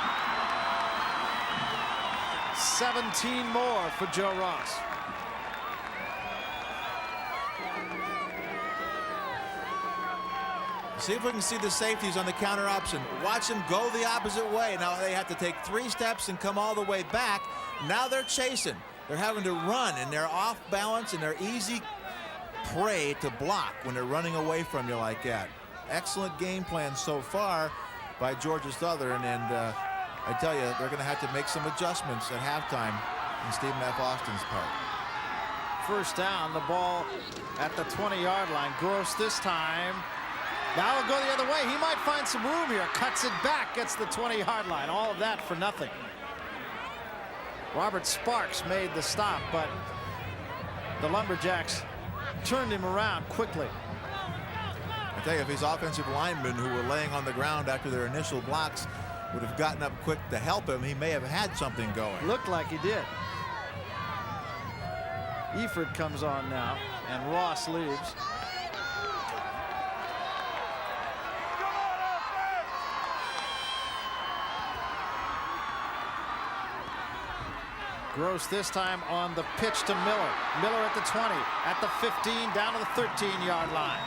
17 more for Joe Ross. See if we can see the safeties on the counter option. Watch them go the opposite way. Now they have to take 3 steps and come all the way back. Now they're chasing. They're having to run, and they're off balance, and they're easy prey to block when they're running away from you like that. Excellent game plan so far by Georgia Southern, and I tell you, they're going to have to make some adjustments at halftime in Stephen F. Austin's part. First down, the ball at the 20-yard line. Gross this time. Now he'll go the other way. He might find some room here. Cuts it back, gets the 20-yard line. All of that for nothing. Robert Sparks made the stop, but the Lumberjacks turned him around quickly. I tell you, if these offensive linemen who were laying on the ground after their initial blocks would have gotten up quick to help him, he may have had something going. Looked like he did. Eford comes on now, and Ross leaves. Gross this time on the pitch to Miller. Miller at the 20, at the 15, down to the 13-yard line.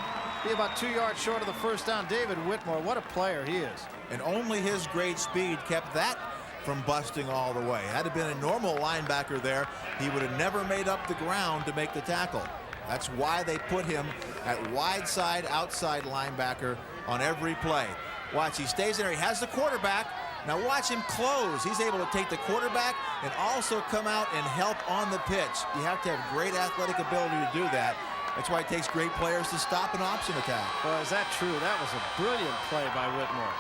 Be about 2 yards short of the first down. David Whitmore, what a player he is. And only his great speed kept that from busting all the way. Had it been a normal linebacker there, he would have never made up the ground to make the tackle. That's why they put him at wide side, outside linebacker on every play. Watch, he stays in there. He has the quarterback. Now watch him close. He's able to take the quarterback and also come out and help on the pitch. You have to have great athletic ability to do that. That's why it takes great players to stop an option attack. Well, is that true? That was a brilliant play by Whitmore.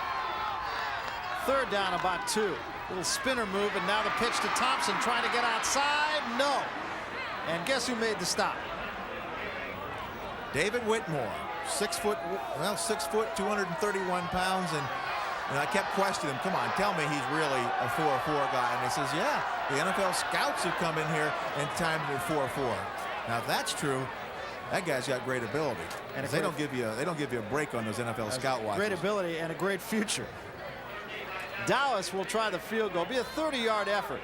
Third down, about 2. Little spinner move, and now the pitch to Thompson, trying to get outside. No. And guess who made the stop? David Whitmore, 6 foot, 231 pounds, and I kept questioning him, come on, tell me he's really a 4-4 guy. And he says, yeah, the NFL scouts have come in here and timed him at 4-4. Now, if that's true, that guy's got great ability. And they don't give you a break on those NFL scout watches. Great ability and a great future. Dowis will try the field goal. Be a 30-yard effort.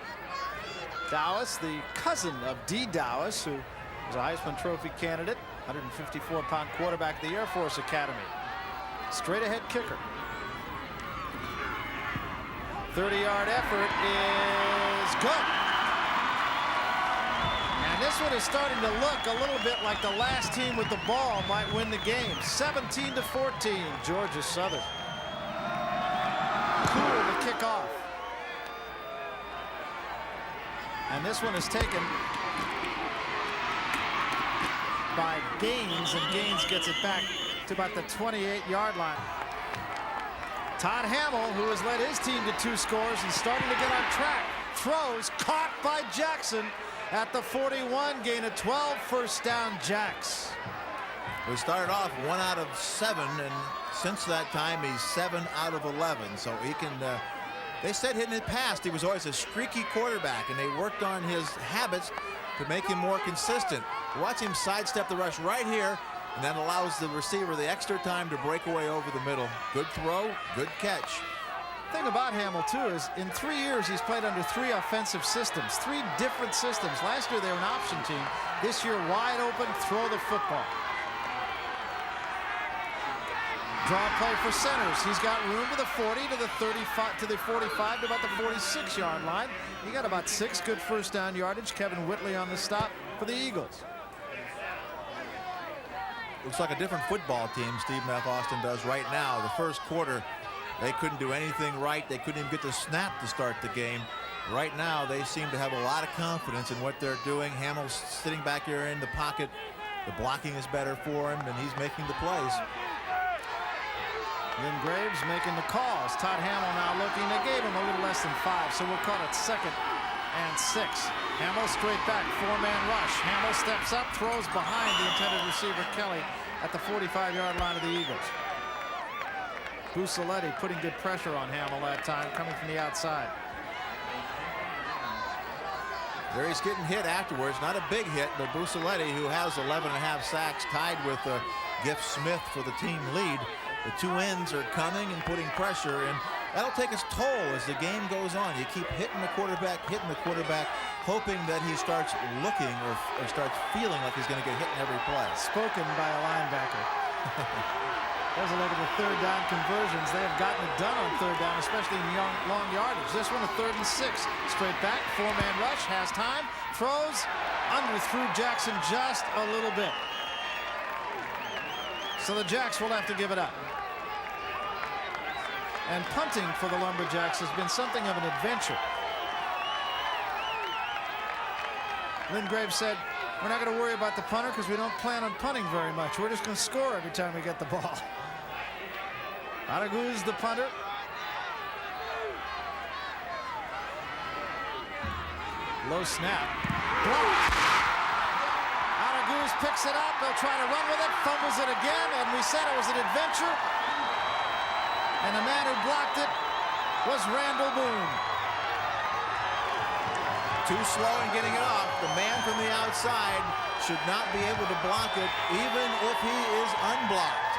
Dowis, the cousin of Dee Dowis, who was a Heisman Trophy candidate, 154-pound quarterback at the Air Force Academy. Straight ahead kicker. 30-yard effort is good. And this one is starting to look a little bit like the last team with the ball might win the game. 17-14, Georgia Southern. Cool to kick off. And this one is taken by Gaines, and Gaines gets it back to about the 28-yard line. Todd Hamill, who has led his team to 2 scores and starting to get on track, throws, caught by Jackson at the 41, gain of 12, first down, Jacks. We started off 1 out of 7, and since that time he's 7 out of 11. So he can. They said in the past he was always a streaky quarterback, and they worked on his habits to make him more consistent. Watch him sidestep the rush right here, and that allows the receiver the extra time to break away over the middle. Good throw, good catch. The thing about Hamill, too, is in 3 years he's played under 3 offensive systems, 3 different systems. Last year they were an option team. This year, wide open, throw the football. Draw play for centers. He's got room to the 40, to the 35, to the 45, to about the 46-yard line. He got about 6 good first down yardage. Kevin Whitley on the stop for the Eagles. Looks like a different football team Stephen F. Austin does right now. The first quarter, they couldn't do anything right. They couldn't even get the snap to start the game. Right now, they seem to have a lot of confidence in what they're doing. Hamill's sitting back here in the pocket. The blocking is better for him, and he's making the plays. Lynn Graves making the calls. Todd Hamill now looking. They gave him a little less than 5, so we'll call it 2nd and 6. Hamill straight back, 4-man rush. Hamill steps up, throws behind the intended receiver Kelly at the 45-yard line of the Eagles. Busaletti putting good pressure on Hamill that time, coming from the outside. There he's getting hit afterwards. Not a big hit, but Busaletti, who has 11.5 sacks, tied with Giff Smith for the team lead. The 2 ends are coming and putting pressure, and that'll take its toll as the game goes on. You keep hitting the quarterback, hoping that he starts looking or starts feeling like he's going to get hit in every play. Spoken by a linebacker. There's a look at the 3rd down conversions. They have gotten it done on 3rd down, especially in long yardage. This one a 3rd and 6. Straight back, 4-man rush, has time, throws, underthrew Jackson just a little bit. So the Jacks will have to give it up. And punting for the Lumberjacks has been something of an adventure. Lynn Graves said, we're not going to worry about the punter because we don't plan on punting very much. We're just going to score every time we get the ball. Araguz, the punter. Low snap. Blocked. Araguz picks it up. They'll try to run with it. Fumbles it again. And we said it was an adventure. And the man who blocked it was Randall Boone. Too slow in getting it off. The man from the outside should not be able to block it, even if he is unblocked.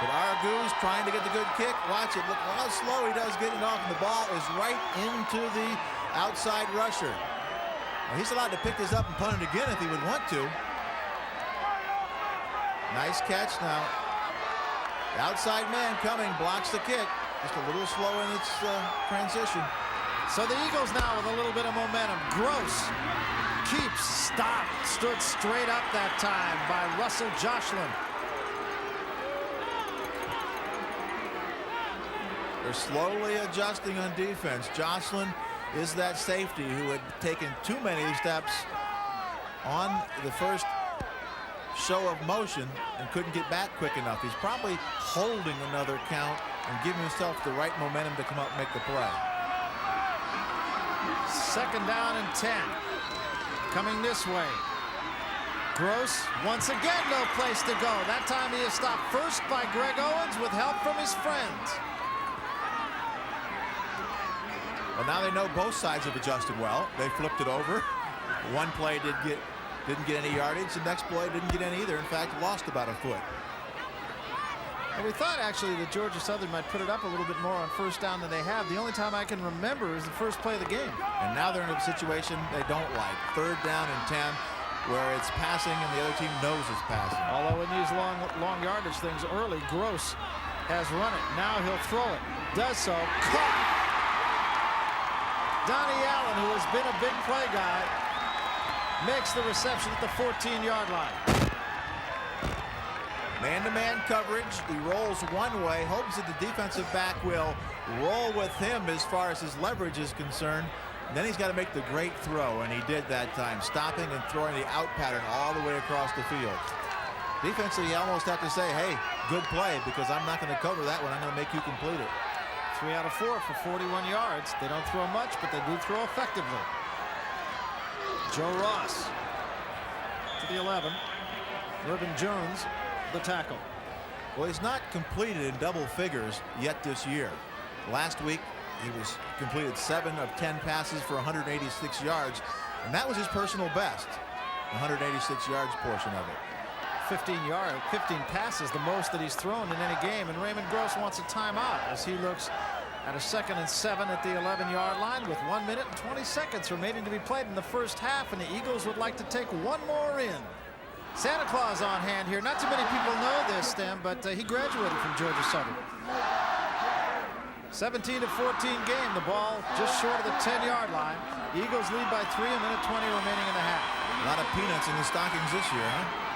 But Araguz trying to get the good kick. Watch it. Look how slow he does getting it off. And the ball is right into the outside rusher. Now, he's allowed to pick this up and punt it again if he would want to. Nice catch now. The outside man coming, blocks the kick. Just a little slow in its transition. So the Eagles now with a little bit of momentum. Gross keeps, stopped, stood straight up that time by Russell Jocelyn. They're slowly adjusting on defense. Jocelyn is that safety who had taken too many steps on the first show of motion and couldn't get back quick enough. He's probably holding another count and giving himself the right momentum to come up and make the play. Second down and 10. Coming this way. Gross, once again, no place to go. That time he is stopped first by Greg Owens with help from his friends. Well, now they know both sides have adjusted well. They flipped it over. One play didn't get any yardage. The next play didn't get any either. In fact, lost about a foot. And we thought actually that Georgia Southern might put it up a little bit more on first down than they have. The only time I can remember is the first play of the game. And now they're in a situation they don't like. Third down and 10, where it's passing and the other team knows it's passing. Although in these long yardage things early, Gross has run it. Now he'll throw it. Does so. Caught. Donnie Allen, who has been a big play guy, makes the reception at the 14-yard line. Man-to-man coverage. He rolls one way, hopes that the defensive back will roll with him as far as his leverage is concerned. And then he's got to make the great throw, and he did that time, stopping and throwing the out pattern all the way across the field. Defensively, you almost have to say, hey, good play, because I'm not going to cover that one. I'm going to make you complete it. 3 out of 4 for 41 yards. They don't throw much, but they do throw effectively. Joe Ross to the 11. Urban Jones, the tackle. Well, he's not completed in double figures yet this year. Last week, he was completed 7 of 10 passes for 186 yards, and that was his personal best, 186 yards portion of it. 15 passes, the most that he's thrown in any game, and Raymond Gross wants a timeout as he looks at a 2nd and 7 at the 11-yard line with 1 minute and 20 seconds remaining to be played in the first half, and the Eagles would like to take one more in. Santa Claus on hand here. Not too many people know this, Stan, but he graduated from Georgia Southern. 17-14 game. The ball just short of the 10-yard line. Eagles lead by 3, 1 minute 20 remaining in the half. A lot of peanuts in the stockings this year, huh?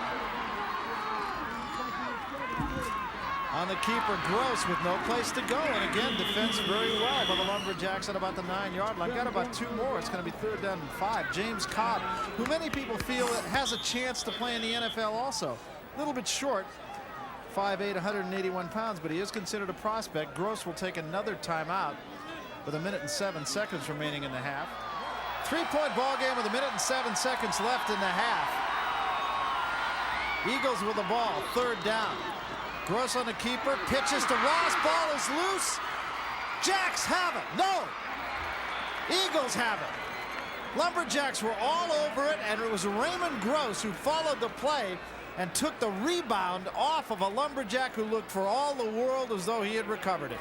On the keeper, Gross with no place to go. And again, defends very well by the Lumberjacks at about the 9-yard line. Got about 2 more. It's going to be 3rd down and 5. James Cobb, who many people feel has a chance to play in the NFL also. A little bit short, 5'8", 181 pounds, but he is considered a prospect. Gross will take another timeout with 1 minute and 7 seconds remaining in the half. 3-point ball game with 1 minute and 7 seconds left in the half. Eagles with the ball, 3rd down. Gross on the keeper, pitches to Ross, ball is loose. Jacks have it. No. Eagles have it. Lumberjacks were all over it, and it was Raymond Gross who followed the play and took the rebound off of a Lumberjack who looked for all the world as though he had recovered it.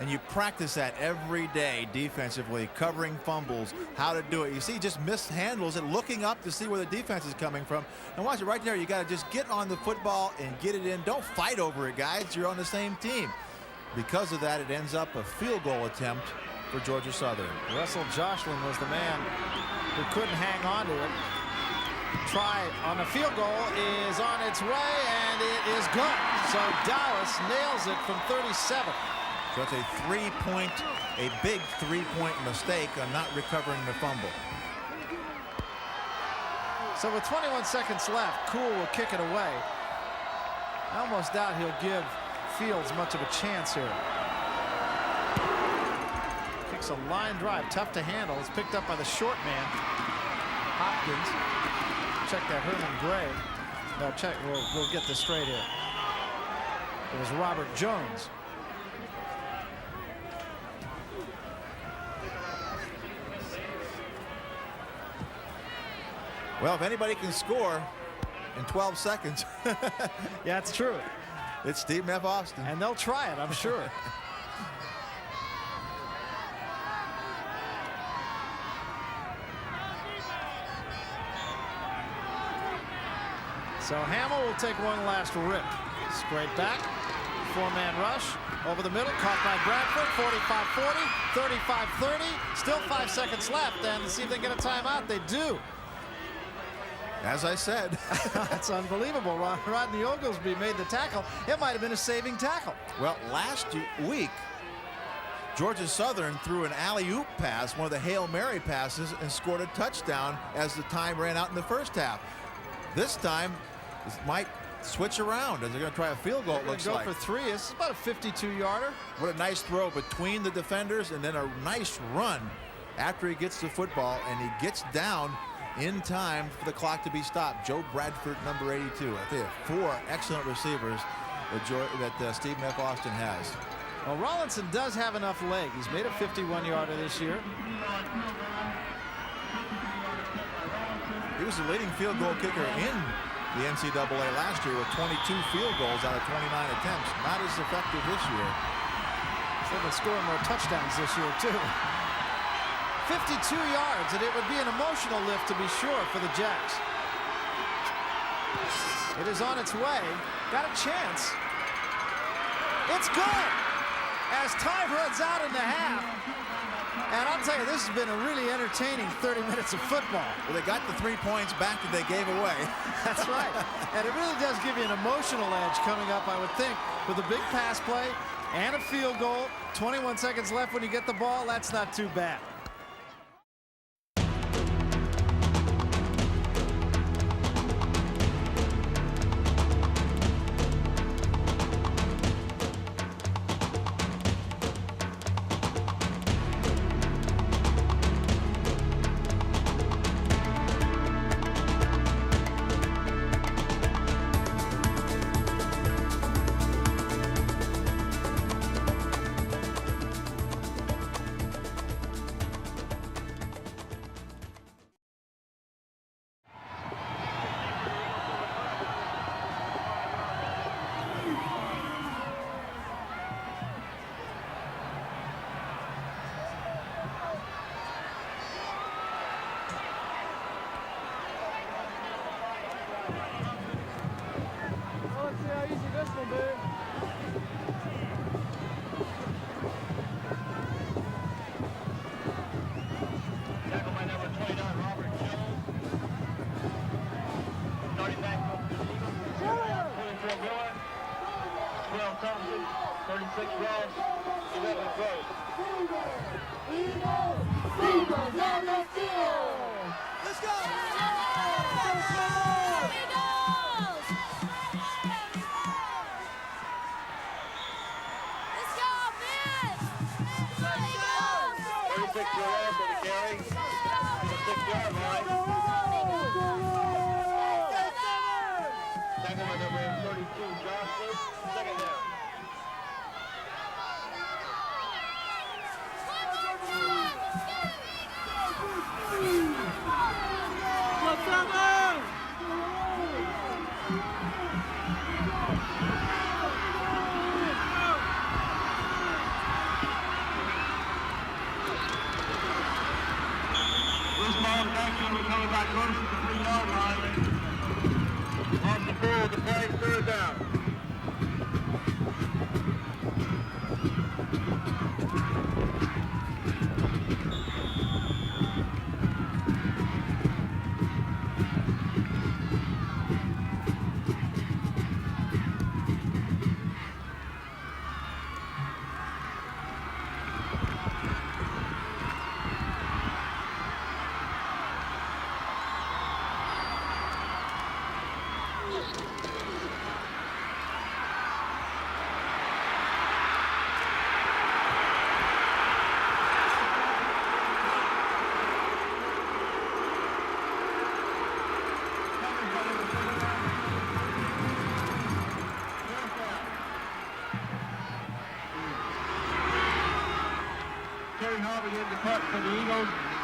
And you practice that every day defensively, covering fumbles, how to do it. You see, just mishandles it, looking up to see where the defense is coming from. And watch it right there. You got to just get on the football and get it in. Don't fight over it, guys. You're on the same team. Because of that, it ends up a field goal attempt for Georgia Southern. Russell Jocelyn was the man who couldn't hang on to it. try on the field goal is on its way, and it is good. So Dallas nails it from 37. So it's a big three-point mistake on not recovering the fumble. So with 21 seconds left, Cool will kick it away. I almost doubt he'll give Fields much of a chance here. Kicks a line drive, tough to handle. It's picked up by the short man, Hopkins. Check that, Herman Gray. No, check. We'll get this straight here. It was Robert Jones. Well, if anybody can score in 12 seconds, Yeah, it's true. it's Stephen F. Austin. And they'll try it, I'm sure. So Hamill will take one last rip. Straight back. Four-man rush. Over the middle. Caught by Bradford. 45-40. 35-30. Still 5 seconds left. And see if they get a timeout. They do. As I said. That's unbelievable. Rodney Oglesby made the tackle. It might have been a saving tackle. Well, last week, Georgia Southern threw an alley-oop pass, one of the Hail Mary passes, and scored a touchdown as the time ran out in the first half. This time, this might switch around as they're going to try a field goal, it looks like. Go for three. This is about a 52-yarder. What a nice throw between the defenders, and then a nice run after he gets the football, and he gets down in time for the clock to be stopped. Joe Bradford, number 82. I think 4 excellent receivers that Stephen F. Austin has. Well, Rollinson does have enough leg. He's made a 51-yarder this year. He was the leading field goal kicker in the NCAA last year with 22 field goals out of 29 attempts. Not as effective this year. They've been scoring more touchdowns this year, too. 52 yards, and it would be an emotional lift, to be sure, for the Jacks. It is on its way. Got a chance. It's good as time runs out in the half. And I'll tell you, this has been a really entertaining 30 minutes of football. Well, they got the 3 points back that they gave away. That's right. And it really does give you an emotional edge coming up, I would think, with a big pass play and a field goal. 21 seconds left when you get the ball. That's not too bad. Thompson, 36 Ross, 11 Gross. Eagles on the field! Let's go! Let's go, man! 36 Ross on the carry, on the 6-yard line. Tackle by number 32, Josh Luke, second down. This ball is actually coming back close to the 3-yard line. On the field, the play, third down. Harvey in the cut for the Eagles.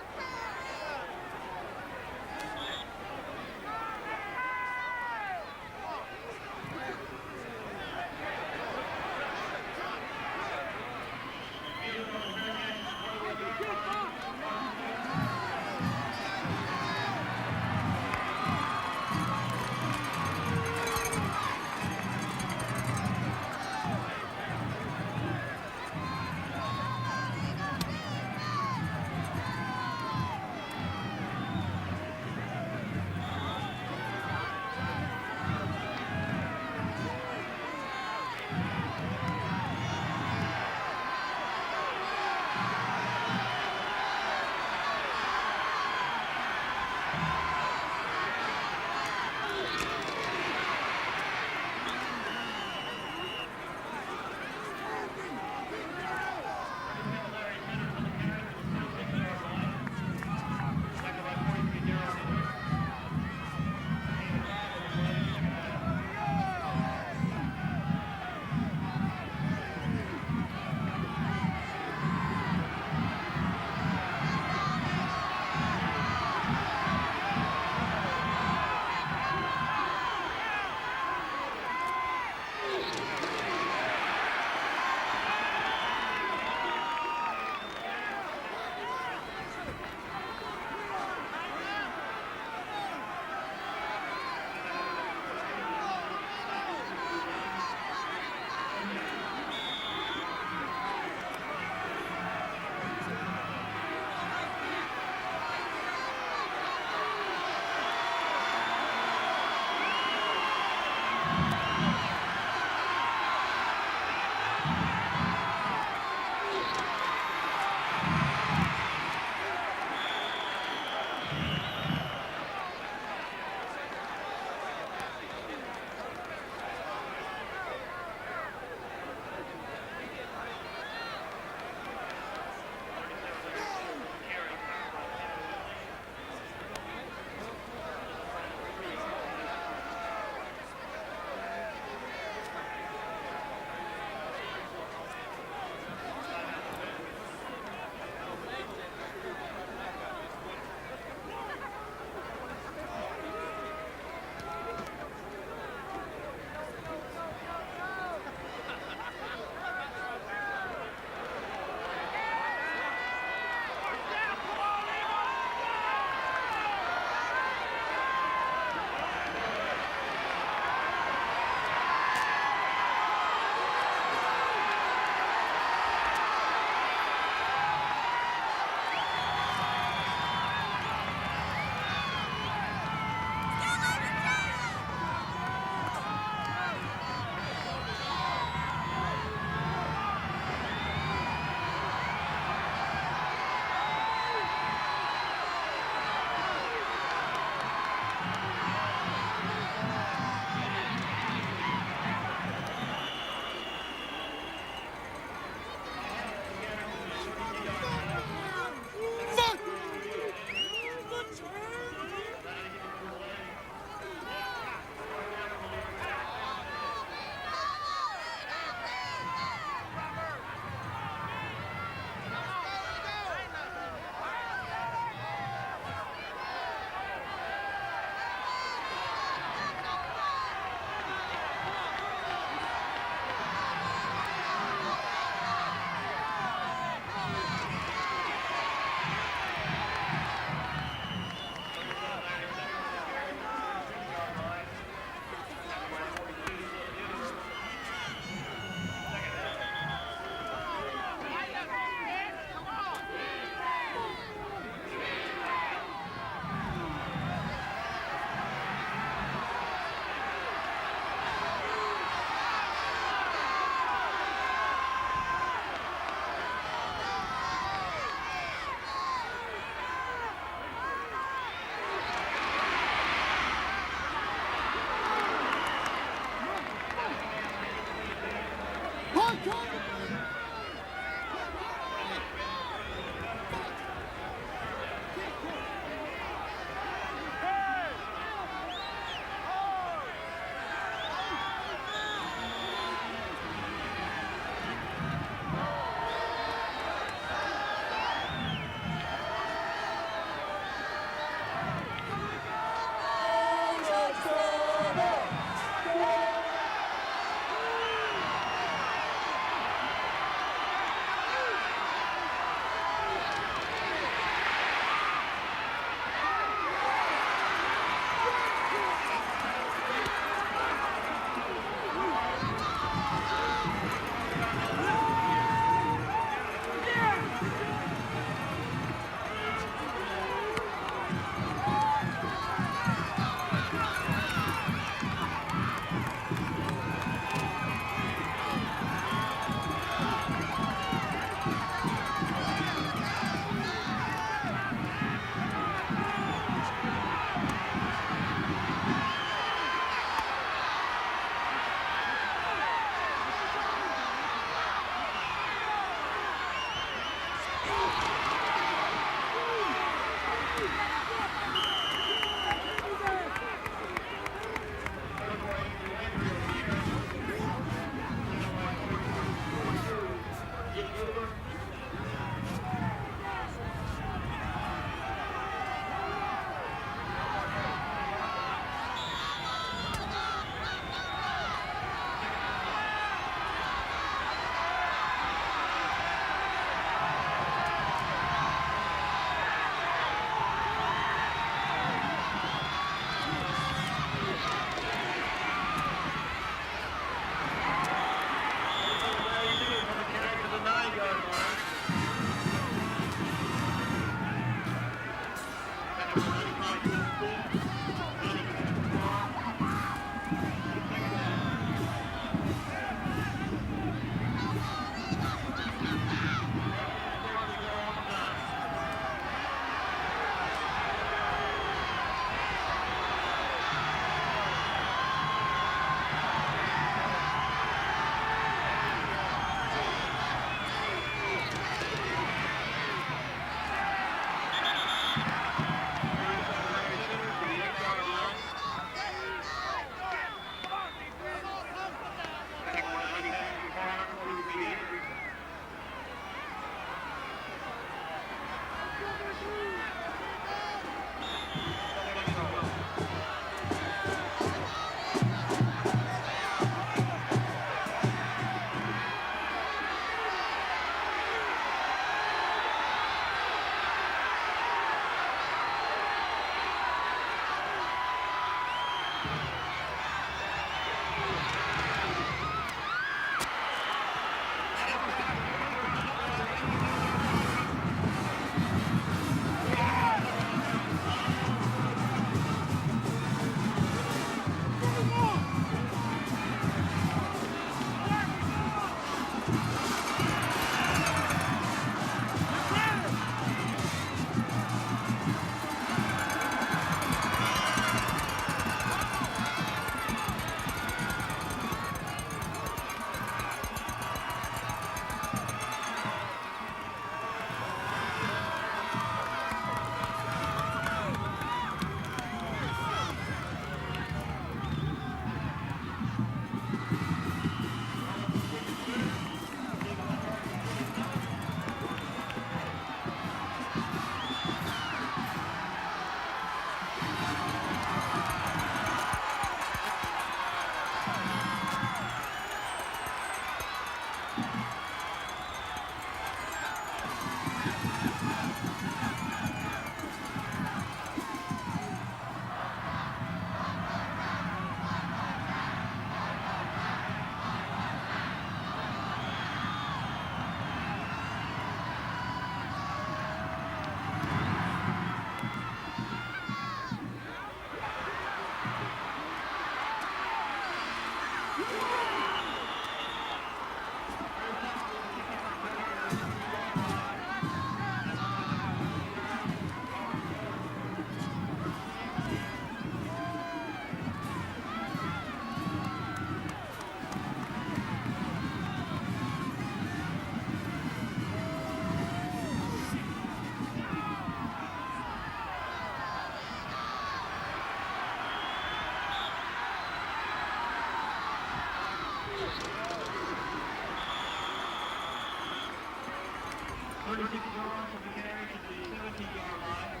36 yards of the carry to the 17-yard line.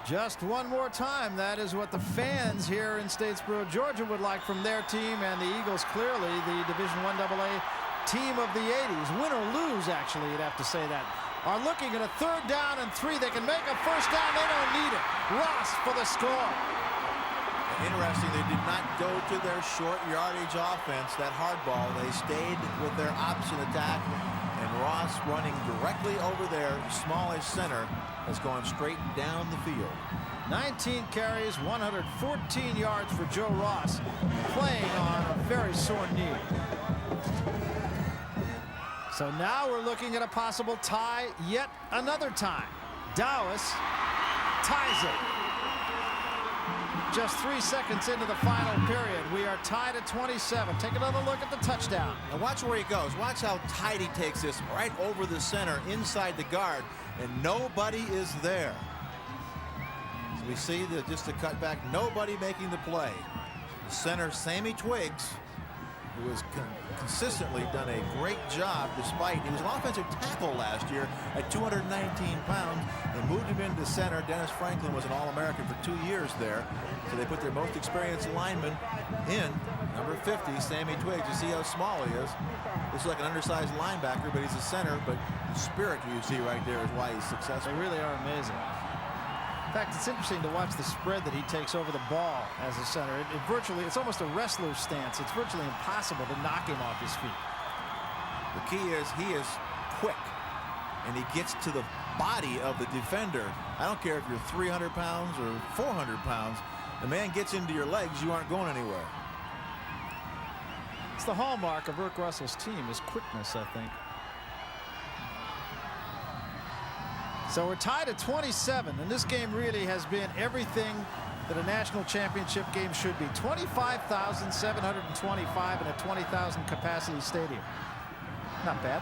Just one more time. That is what the fans here in Statesboro, Georgia would like from their team, and the Eagles clearly the Division I AA team of the 80s. Win or lose, actually, you'd have to say that. Are looking at a 3rd down and 3. They can make a 1st down. They don't need it. Ross for the score. Interesting, they did not go to their short yardage offense, that hard ball. They stayed with their option attack, and Ross running directly over their smallish center is going straight down the field. 19 carries, 114 yards for Joe Ross, playing on a very sore knee. So now we're looking at a possible tie yet another time. Dowis ties it. Just 3 seconds into the final period. We are tied at 27. Take another look at the touchdown. And watch where he goes. Watch how tight he takes this right over the center inside the guard, and nobody is there. So we see that just a cutback, nobody making the play. The center, Sammy Twiggs, who has consistently done a great job despite he was an offensive tackle last year at 219 pounds. They moved him into center. Dennis Franklin was an All-American for 2 years there. So they put their most experienced lineman in, number 50, Sammy Twiggs. You see how small he is. This is like an undersized linebacker, but he's a center. But the spirit you see right there is why he's successful. They really are amazing. In fact, it's interesting to watch the spread that he takes over the ball as a center. It's almost a wrestler's stance. It's virtually impossible to knock him off his feet. The key is he is quick, and he gets to the body of the defender. I don't care if you're 300 pounds or 400 pounds. The man gets into your legs, you aren't going anywhere. It's the hallmark of Erk Russell's team, is quickness, I think. So we're tied at 27, and this game really has been everything that a national championship game should be. 25,725 in a 20,000 capacity stadium. Not bad.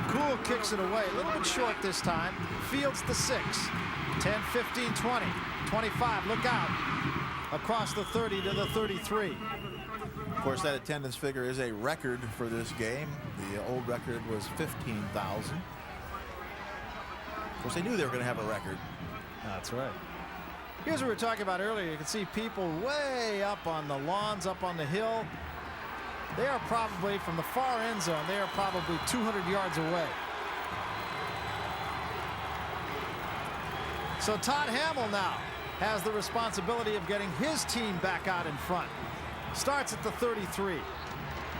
Cool kicks it away, a little bit short this time. Fields the 6. 10, 15, 20, 25. Look out. Across the 30 to the 33. Of course, that attendance figure is a record for this game. The old record was 15,000. Of course, they knew they were going to have a record. That's right. Here's what we were talking about earlier. You can see people way up on the lawns, up on the hill. They are probably, from the far end zone, they are probably 200 yards away. So Todd Hamill now has the responsibility of getting his team back out in front. Starts at the 33.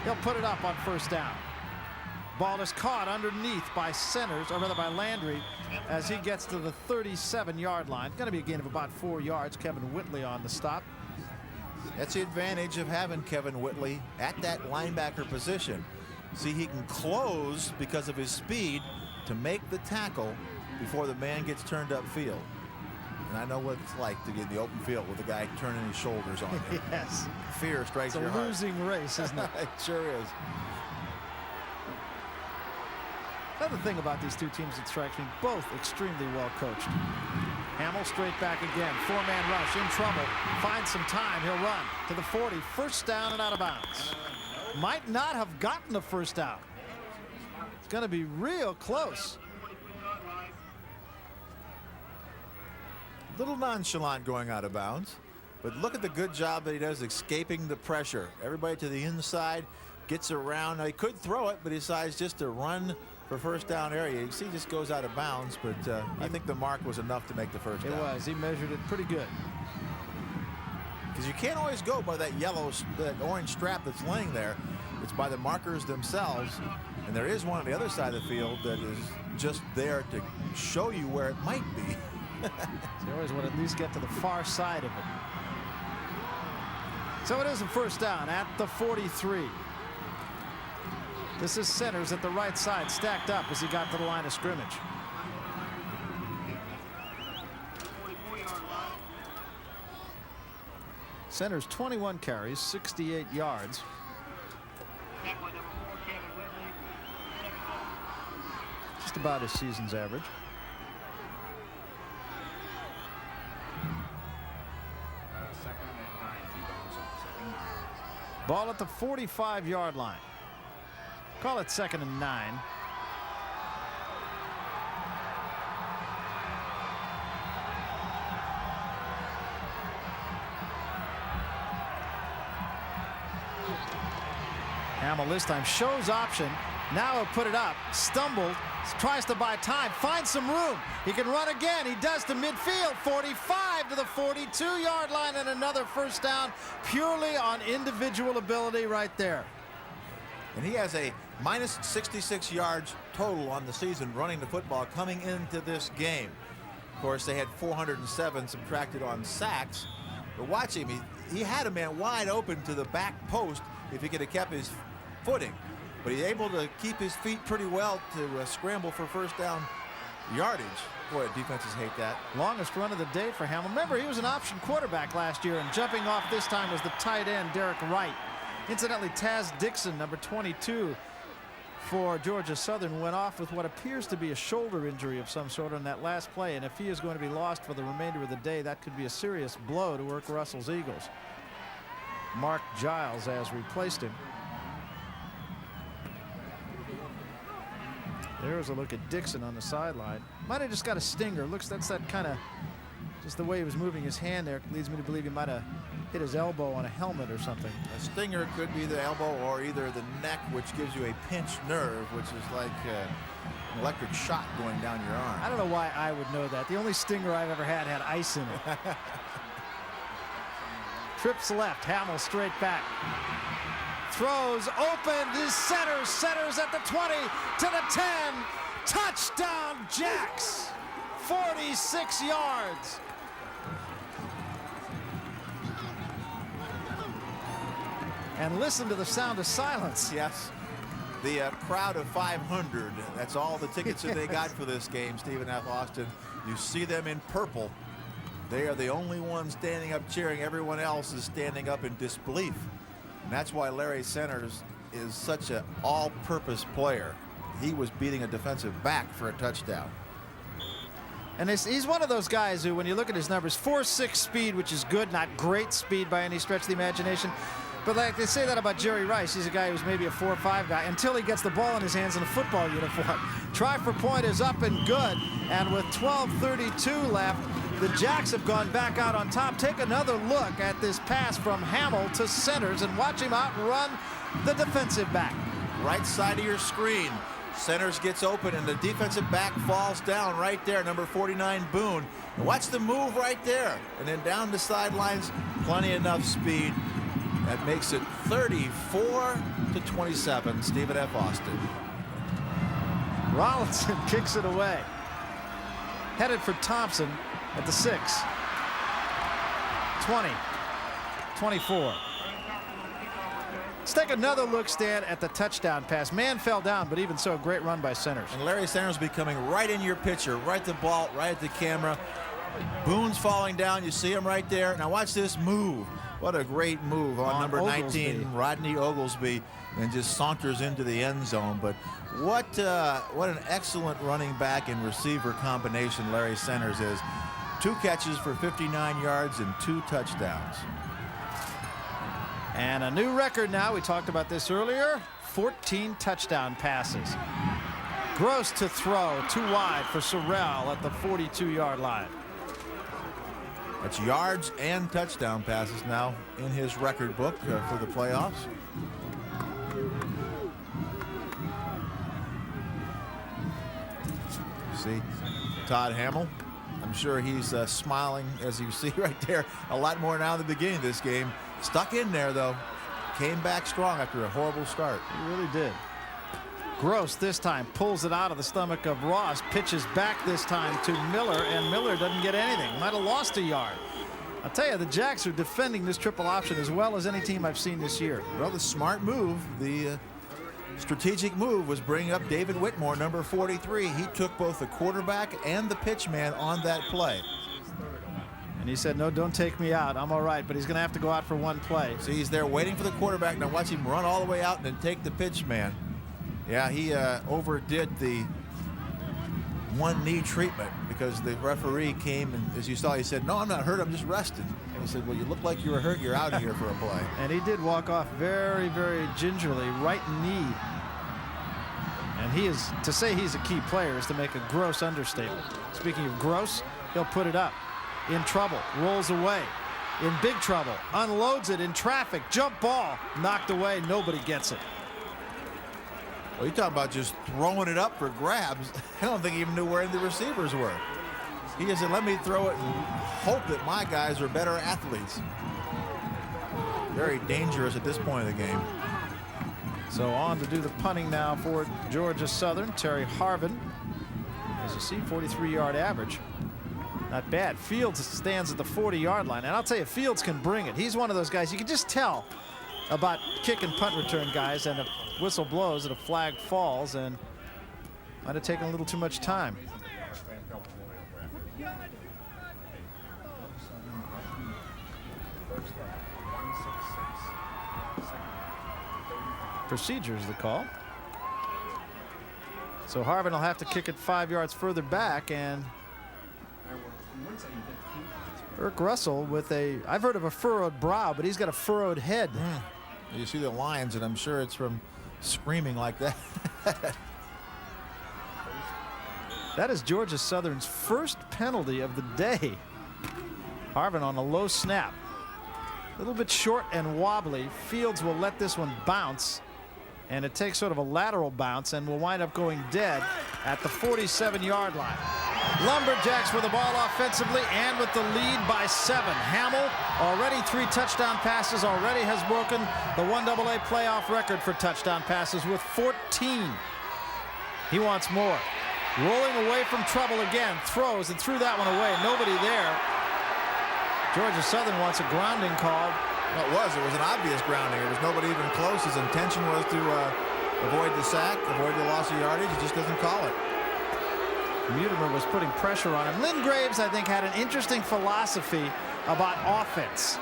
He'll put it up on first down. Ball is caught underneath by centers, or rather by Landry, as he gets to the 37-yard line. Going to be a gain of about 4 yards. Kevin Whitley on the stop. That's the advantage of having Kevin Whitley at that linebacker position. See, he can close because of his speed to make the tackle before the man gets turned upfield. And I know what it's like to get in the open field with a guy turning his shoulders on you. Yes. Fear strikes your heart. It's a losing race, isn't it? It sure is. Another thing about these two teams that strikes me, both extremely well coached. Hamill straight back again. 4-man rush, in trouble. Finds some time. He'll run to the 40. First down and out of bounds. Might not have gotten the first down. It's going to be real close. Little nonchalant going out of bounds, but look at the good job that he does escaping the pressure. Everybody to the inside, gets around. Now, he could throw it, but he decides just to run for first down area. You see, he just goes out of bounds, but I think the mark was enough to make the first down. It was. He measured it pretty good. Because you can't always go by that that orange strap that's laying there. It's by the markers themselves, and there is one on the other side of the field that is just there to show you where it might be. So you always want to at least get to the far side of it. So it is a first down at the 43. This is centers at the right side, stacked up as he got to the line of scrimmage. Centers 21 carries, 68 yards. Just about his season's average. Ball at the 45-yard line. Call it 2nd and 9. Hamill this time shows option. Now he'll put it up. Stumbled. Tries to buy time. Finds some room. He can run again. He does to midfield. 45 to the 42-yard line, and another first down purely on individual ability right there. And he has a minus 66 yards total on the season running the football coming into this game. Of course, they had 407 subtracted on sacks. But watch him. He had a man wide open to the back post if he could have kept his footing. But he's able to keep his feet pretty well to scramble for first down yardage. Boy, defenses hate that. Longest run of the day for Hamill. Remember, he was an option quarterback last year, and jumping off this time was the tight end, Derek Wright. Incidentally, Taz Dixon, number 22 for Georgia Southern, went off with what appears to be a shoulder injury of some sort on that last play, and if he is going to be lost for the remainder of the day, that could be a serious blow to Work Russell's Eagles. Mark Giles has replaced him. There's a look at Dixon on the sideline. Might have just got a stinger. Looks, that's that kind of, just the way he was moving his hand there leads me to believe he might have hit his elbow on a helmet or something. A stinger could be the elbow or either the neck, which gives you a pinched nerve, which is like an electric shock going down your arm. I don't know why I would know that. The only stinger I've ever had ice in it. Trips left, Hamill straight back. Throws open, his centers at the 20, to the 10. Touchdown, Jacks. 46 yards. And listen to the sound of silence. Yes. The crowd of 500, that's all the tickets that they got for this game, Stephen F. Austin. You see them in purple. They are the only ones standing up cheering. Everyone else is standing up in disbelief. And that's why Larry Centers is such an all-purpose player. He was beating a defensive back for a touchdown. And he's one of those guys who, when you look at his numbers, 4.6 speed, which is good, not great speed by any stretch of the imagination. But like they say that about Jerry Rice, he's a guy who's maybe a 4.5 guy until he gets the ball in his hands in a football uniform. Try for point is up and good. And with 12:32 left, the Jacks have gone back out on top. Take another look at this pass from Hamill to Centers and watch him outrun the defensive back. Right side of your screen. Centers gets open and the defensive back falls down right there, number 49 Boone. And watch the move right there. And then down the sidelines, plenty enough speed. That makes it 34-27, Stephen F. Austin. Rollinson kicks it away. Headed for Thompson at the 6. 20. 24. Let's take another look, Stan, at the touchdown pass. Man fell down, but even so, great run by Centers. And Larry Centers becoming right in your picture, right at the ball, right at the camera. Boone's falling down. You see him right there. Now watch this move. What a great move on number Oglesby. 19, Rodney Oglesby, and just saunters into the end zone. But what an excellent running back and receiver combination Larry Centers is. 2 catches for 59 yards and 2 touchdowns. And a new record now. We talked about this earlier. 14 touchdown passes. Gross to throw, too wide for Sorrell at the 42-yard line. That's yards and touchdown passes now in his record book for the playoffs. See Todd Hamill. I'm sure he's smiling, as you see right there, a lot more now in the beginning of this game. Stuck in there, though. Came back strong after a horrible start. He really did. Gross this time pulls it out of the stomach of Ross, pitches back this time to Miller, and Miller doesn't get anything. Might have lost a yard. I'll tell you, the Jacks are defending this triple option as well as any team I've seen this year. Well, the smart move, the strategic move was bringing up David Whitmore, number 43. He took both the quarterback and the pitch man on that play. And he said, no, don't take me out. I'm all right, but he's going to have to go out for one play. See, he's there waiting for the quarterback. Now watch him run all the way out and then take the pitch man. Yeah, he overdid the one-knee treatment because the referee came and, as you saw, he said, no, I'm not hurt, I'm just resting. And he said, well, you look like you were hurt, you're out of here for a play. And he did walk off very, very gingerly, right knee. And he is, to say he's a key player is to make a gross understatement. Speaking of gross, he'll put it up. In trouble, rolls away. In big trouble, unloads it in traffic, jump ball, knocked away, nobody gets it. Well, you're talking about just throwing it up for grabs. I don't think he even knew where the receivers were. He just said, let me throw it and hope that my guys are better athletes. Very dangerous at this point of the game. So on to do the punting now for Georgia Southern. Terry Harvin, as you see, 43-yard average. Not bad. Fields stands at the 40-yard line. And I'll tell you, Fields can bring it. He's one of those guys you can just tell about kick and punt return guys, and a whistle blows and a flag falls, and might have taken a little too much time. Procedure is the call. So Harvin will have to kick it 5 yards further back, and Eric Russell with I've heard of a furrowed brow, but he's got a furrowed head. You see the lines, and I'm sure it's from screaming like that. That is Georgia Southern's first penalty of the day. Harvin on a low snap. A little bit short and wobbly. Fields will let this one bounce, and it takes sort of a lateral bounce and will wind up going dead at the 47-yard line. Lumberjacks with the ball offensively and with the lead by 7. Hamill, already 3 touchdown passes, already has broken the 1AA playoff record for touchdown passes with 14. He wants more. Rolling away from trouble again, throws and threw that one away. Nobody there. Georgia Southern wants a grounding call. Well, it was an obvious grounding. There was nobody even close. His intention was to avoid the sack, avoid the loss of yardage. He just doesn't call it. Mutimer was putting pressure on him. Lynn Graves, I think, had an interesting philosophy about offense.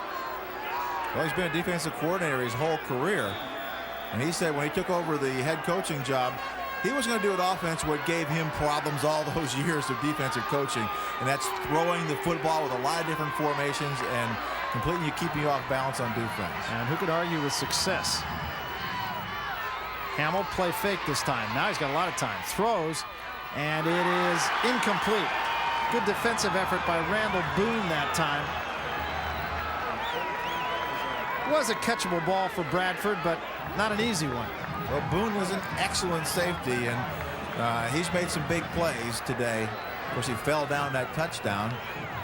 Well, he's been a defensive coordinator his whole career. And he said when he took over the head coaching job, he was going to do an offense what gave him problems all those years of defensive coaching. And that's throwing the football with a lot of different formations and completely keeping you off balance on defense. And who could argue with success? Hamill play fake this time. Now he's got a lot of time. Throws, and it is incomplete. Good defensive effort by Randall Boone that time. It was a catchable ball for Bradford, but not an easy one. Well, Boone was an excellent safety, and he's made some big plays today. Of course, he fell down that touchdown,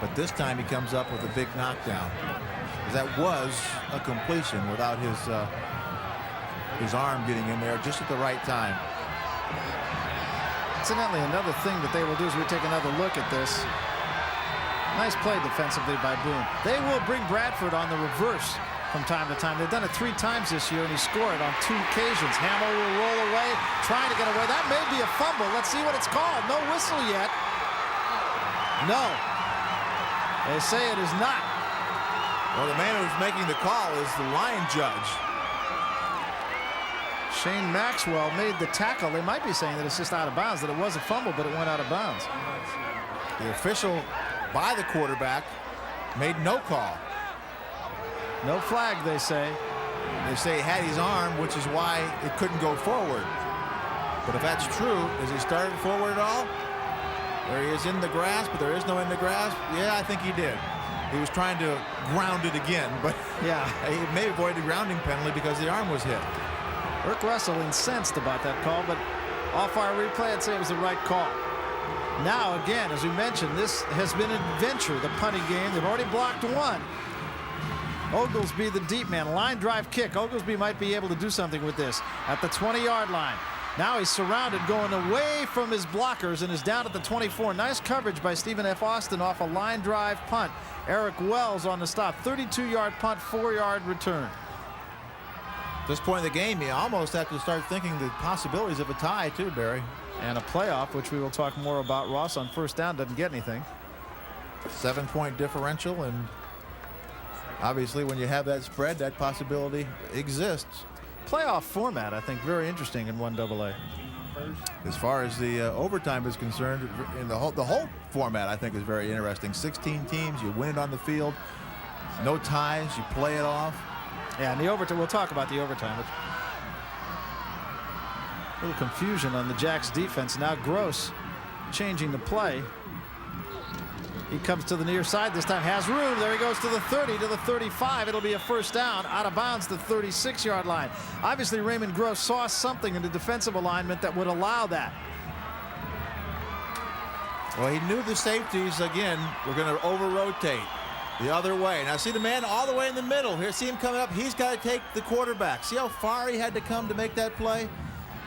but this time he comes up with a big knockdown. That was a completion without his arm getting in there just at the right time. Incidentally, another thing that they will do is we take another look at this. Nice play defensively by Boone. They will bring Bradford on the reverse from time to time. They've done it 3 times this year, and he scored on 2 occasions. Hamill will roll away, trying to get away. That may be a fumble. Let's see what it's called. No whistle yet. No. They say it is not. Well, the man who's making the call is the line judge. Shane Maxwell made the tackle. They might be saying that it's just out of bounds, that it was a fumble, but it went out of bounds. The official by the quarterback made no call. No flag, they say. They say he had his arm, which is why it couldn't go forward. But if that's true, has he started forward at all? There he is in the grasp, but there is no in the grasp. Yeah, I think he did. He was trying to ground it again, but yeah, he may avoid the grounding penalty because the arm was hit. Rick Russell incensed about that call, but off our replay, I'd say it was the right call. Now, again, as we mentioned, this has been an adventure, the punting game. They've already blocked 1. Oglesby, the deep man, line drive kick. Oglesby might be able to do something with this at the 20-yard line. Now he's surrounded, going away from his blockers, and is down at the 24. Nice coverage by Stephen F. Austin off a line drive punt. Eric Wells on the stop. 32-yard punt, 4-yard return. At this point in the game, you almost have to start thinking the possibilities of a tie, too, Barry. And a playoff, which we will talk more about. Ross on first down doesn't get anything. 7-point differential, and obviously when you have that spread, that possibility exists. Playoff format, I think, very interesting in 1AA. As far as the overtime is concerned, in the whole format, I think, is very interesting. 16 teams, you win it on the field, no ties, you play it off. Yeah, and the overtime, we'll talk about the overtime. A little confusion on the Jacks defense. Now Gross changing the play. He comes to the near side this time, has room. There he goes to the 30, to the 35. It'll be a first down, out of bounds, the 36-yard line. Obviously, Raymond Gross saw something in the defensive alignment that would allow that. Well, he knew the safeties, again, were going to over-rotate the other way. Now, see the man all the way in the middle. Here, see him coming up. He's got to take the quarterback. See how far he had to come to make that play?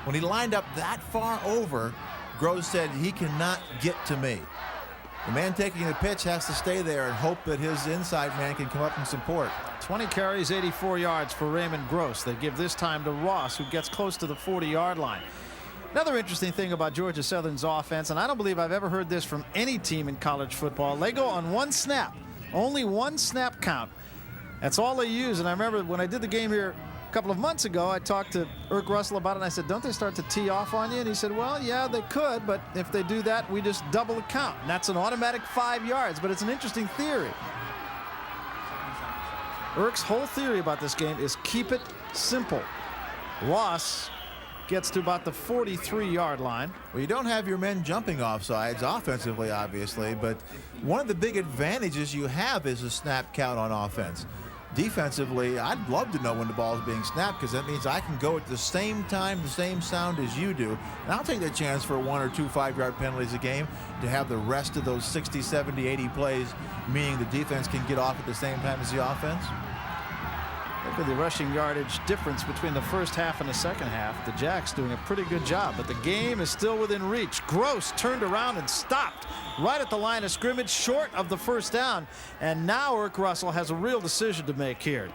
When he lined up that far over, Gross said, he cannot get to me. The man taking the pitch has to stay there and hope that his inside man can come up and support. 20 carries, 84 yards for Raymond Gross. They give this time to Ross, who gets close to the 40-yard line. Another interesting thing about Georgia Southern's offense, and I don't believe I've ever heard this from any team in college football, they go on one snap, only one snap count. That's all they use. And I remember when I did the game here a couple of months ago, I talked to Irk Russell about it, and I said, don't they start to tee off on you? And he said, well, yeah, they could, but if they do that, we just double the count. And that's an automatic 5 yards, but it's an interesting theory. Irk's whole theory about this game is keep it simple. Ross gets to about the 43-yard line. Well, you don't have your men jumping off sides offensively, obviously, but one of the big advantages you have is a snap count on offense. Defensively, I'd love to know when the ball is being snapped, because that means I can go at the same time, the same sound as you do. And I'll take that chance for 1 or 2 5-yard penalties a game to have the rest of those 60, 70, 80 plays, meaning the defense can get off at the same time as the offense. Look at the rushing yardage difference between the first half and the second half. The Jacks doing a pretty good job, but the game is still within reach. Gross turned around and stopped right at the line of scrimmage, short of the first down. And now Irk Russell has a real decision to make here.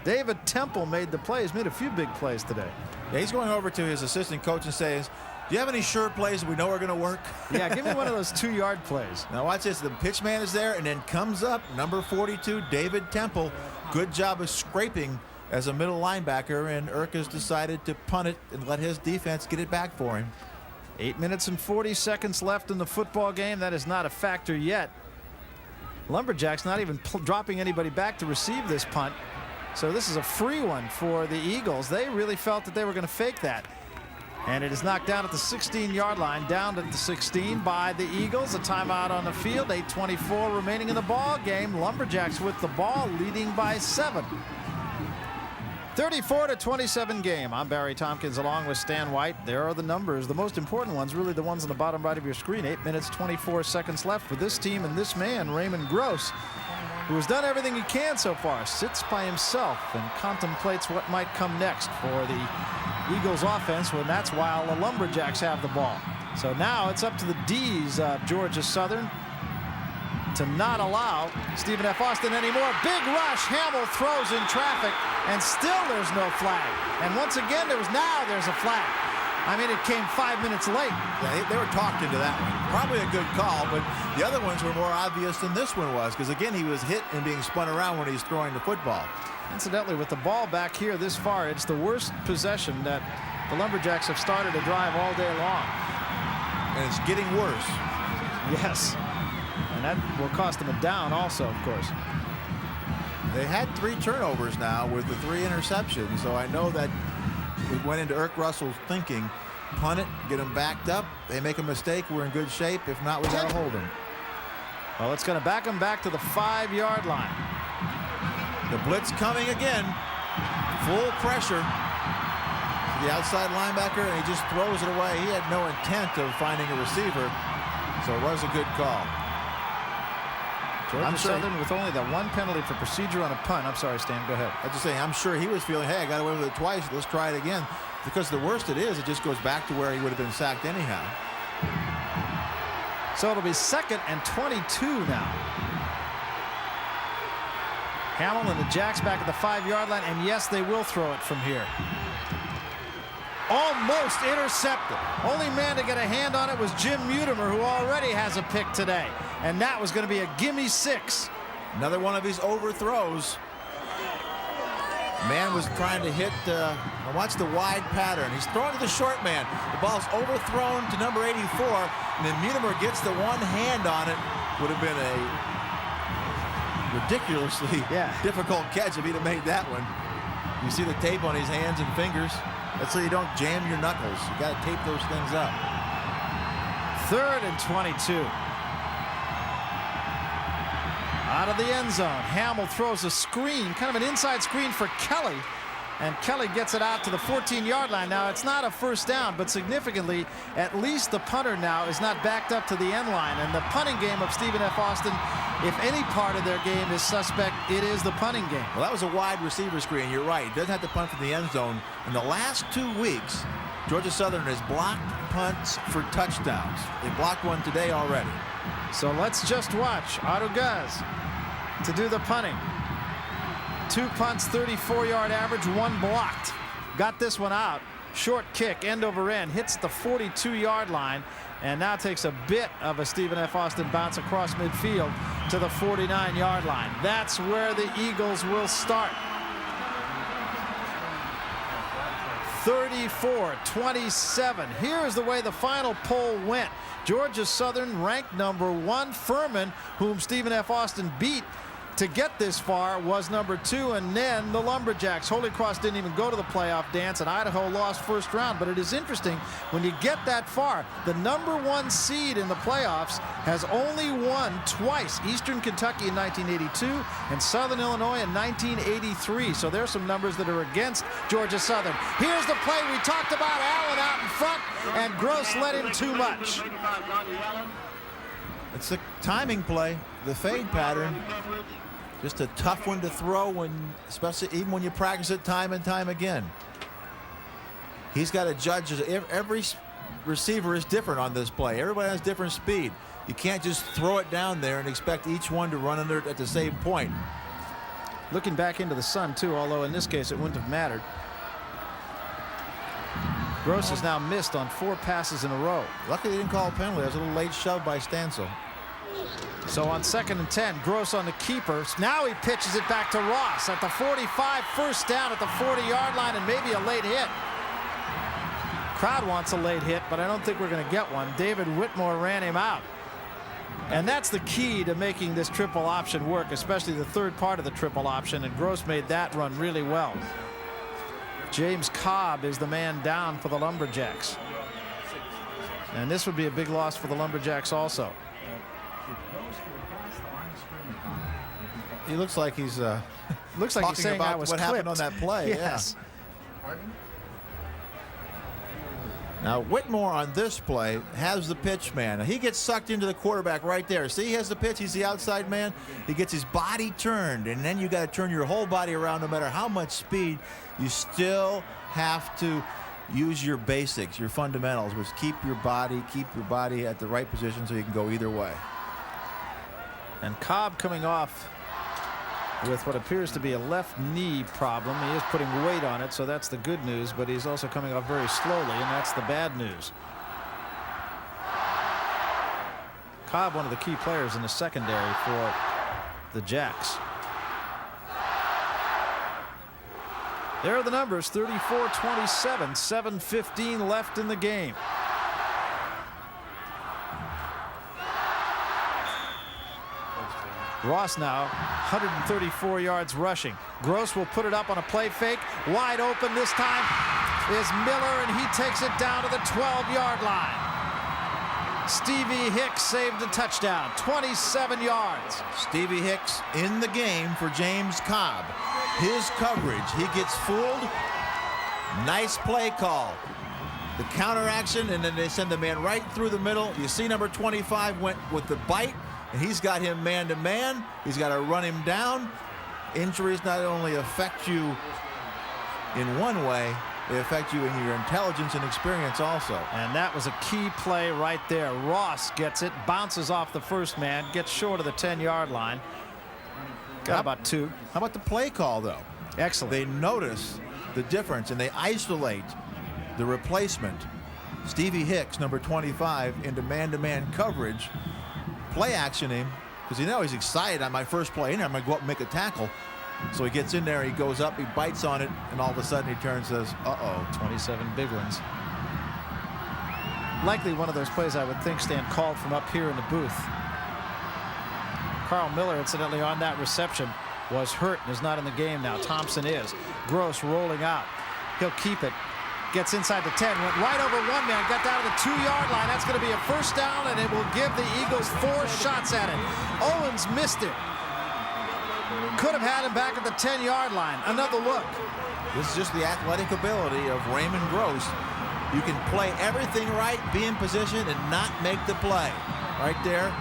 David Temple made the play. He's made a few big plays today. Yeah, he's going over to his assistant coach and says, do you have any sure plays that we know are going to work? Yeah, give me one of those 2-yard plays. Now watch this. The pitch man is there, and then comes up number 42, David Temple. Good job of scraping as a middle linebacker, and Irk has decided to punt it and let his defense get it back for him. 8 minutes and 40 seconds left in the football game. That is not a factor yet. Lumberjacks not even dropping anybody back to receive this punt. So this is a free one for the Eagles. They really felt that they were going to fake that. And it is knocked down at the 16-yard line, down at the 16 by the Eagles. A timeout on the field, 8:24 remaining in the ball game. Lumberjacks with the ball, leading by 7. 34-27 game. I'm Barry Tompkins along with Stan White. There are the numbers. The most important ones, really the ones on the bottom right of your screen. 8 minutes, 24 seconds left for this team and this man, Raymond Gross, who has done everything he can so far, sits by himself and contemplates what might come next for the Eagles offense, when that's while the Lumberjacks have the ball. So now it's up to the D's of Georgia Southern to not allow Stephen F. Austin anymore. Big rush. Hamill throws in traffic, and still there's no flag. And once again, there's a flag. I mean, it came 5 minutes late. Yeah, they were talked into that one. Probably a good call, but the other ones were more obvious than this one was, because again, he was hit and being spun around when he's throwing the football. Incidentally, with the ball back here this far, it's the worst possession that the Lumberjacks have started to drive all day long. And it's getting worse. Yes. And that will cost them a down also, of course. They had 3 turnovers now with the 3 interceptions, so I know that it went into Irk Russell's thinking, punt it, get them backed up. They make a mistake, we're in good shape. If not, we got to hold them. Well, it's going to back them back to the 5-yard line. The blitz coming again. Full pressure. The outside linebacker, and he just throws it away. He had no intent of finding a receiver, so it was a good call. Georgia Southern with only the 1 penalty for procedure on a punt. I'm sorry, Stan, go ahead. I just saying, I'm sure he was feeling, hey, I got away with it twice. Let's try it again. Because the worst it is, it just goes back to where he would have been sacked anyhow. So it'll be 2nd and 22 now. Hamill and the Jacks back at the 5-yard line, and yes, they will throw it from here. Almost intercepted. Only man to get a hand on it was Jim Mutimer, who already has a pick today. And that was going to be a gimme 6. Another one of his overthrows. Man was trying to hit, watch the wide pattern. He's throwing to the short man. The ball's overthrown to number 84, and then Mutimer gets the one hand on it. Would have been a ridiculously difficult catch if he'd have made that one. You see the tape on his hands and fingers. That's so you don't jam your knuckles. You got to tape those things up. 3rd and 22. Out of the end zone. Hamill throws a screen, kind of an inside screen for Kelly. And Kelly gets it out to the 14-yard line. Now, it's not a first down, but significantly, at least the punter now is not backed up to the end line. And the punting game of Stephen F. Austin, if any part of their game is suspect, it is the punting game. Well, that was a wide receiver screen. You're right. He doesn't have to punt from the end zone. In the last 2 weeks, Georgia Southern has blocked punts for touchdowns. They blocked one today already. So let's just watch Arugaz to do the punting. 2 punts, 34-yard average, 1 blocked. Got this one out. Short kick, end over end, hits the 42-yard line, and now takes a bit of a Stephen F. Austin bounce across midfield to the 49-yard line. That's where the Eagles will start. 34-27. Here's the way the final poll went. Georgia Southern ranked #1. Furman, whom Stephen F. Austin beat to get this far, was #2, and then the Lumberjacks. Holy Cross didn't even go to the playoff dance, and Idaho lost first round. But it is interesting, when you get that far, the #1 seed in the playoffs has only won twice. Eastern Kentucky in 1982 and Southern Illinois in 1983. So there's some numbers that are against Georgia Southern. Here's the play we talked about. Allen out in front, and Gross led him too much. It's a timing play, the fade pattern. Just a tough one to throw, when, especially even when you practice it time and time again. He's got to judge. Every receiver is different on this play. Everybody has different speed. You can't just throw it down there and expect each one to run under it at the same point. Looking back into the sun, too, although in this case it wouldn't have mattered. Gross has now missed on 4 passes in a row. Luckily they didn't call a penalty. That was a little late shove by Stansel. So on 2nd and 10, Gross on the keeper. Now he pitches it back to Ross at the 45, first down at the 40-yard line, and maybe a late hit. Crowd wants a late hit, but I don't think we're going to get one. David Whitmore ran him out. And that's the key to making this triple option work, especially the third part of the triple option, and Gross made that run really well. James Cobb is the man down for the Lumberjacks. And this would be a big loss for the Lumberjacks also. He looks like he's Looks like he's saying about I was what clipped. happened on that play. Yes. Yeah. Now Whitmore on this play has the pitch man. Now, he gets sucked into the quarterback right there. See, he has the pitch. He's the outside man. He gets his body turned, and then you got to turn your whole body around. No matter how much speed, you still have to use your basics, your fundamentals, which keep your body at the right position so you can go either way. And Cobb coming off with what appears to be a left knee problem. He is putting weight on it, so that's the good news, but he's also coming off very slowly, and that's the bad news. Cobb, one of the key players in the secondary for the Jacks. There are the numbers, 34-27, 7:15 left in the game. Ross now 134 yards rushing. Gross will put it up on a play fake. Wide open this time is Miller, and he takes it down to the 12-yard line. Stevie Hicks saved a touchdown, 27 yards. Stevie Hicks in the game for James Cobb. His coverage, he gets fooled. Nice play call. The counter action, and then they send the man right through the middle. You see number 25 went with the bite, and he's got him man-to-man. He's got to run him down. Injuries not only affect you in one way, they affect you in your intelligence and experience also. And that was a key play right there. Ross gets it, bounces off the first man, gets short of the 10-yard line. Got about 2. How about the play call, though? Excellent. They notice the difference, and they isolate the replacement, Stevie Hicks, number 25, into man-to-man coverage. Play action him, because you know he's excited. On my first play in there, I'm going to go up and make a tackle. So he gets in there, he goes up, he bites on it, and all of a sudden he turns and says, uh-oh. 27 big ones. Likely one of those plays I would think Stan called from up here in the booth. Carl Miller, incidentally, on that reception was hurt and is not in the game now. Thompson is. Gross rolling out. He'll keep it. Gets inside the 10, went right over one man, got down to the 2-yard line. That's going to be a first down, and it will give the Eagles 4 shots at it. Owens missed it. Could have had him back at the 10-yard line. Another look. This is just the athletic ability of Raymond Gross. You can play everything right, be in position, and not make the play. Right there,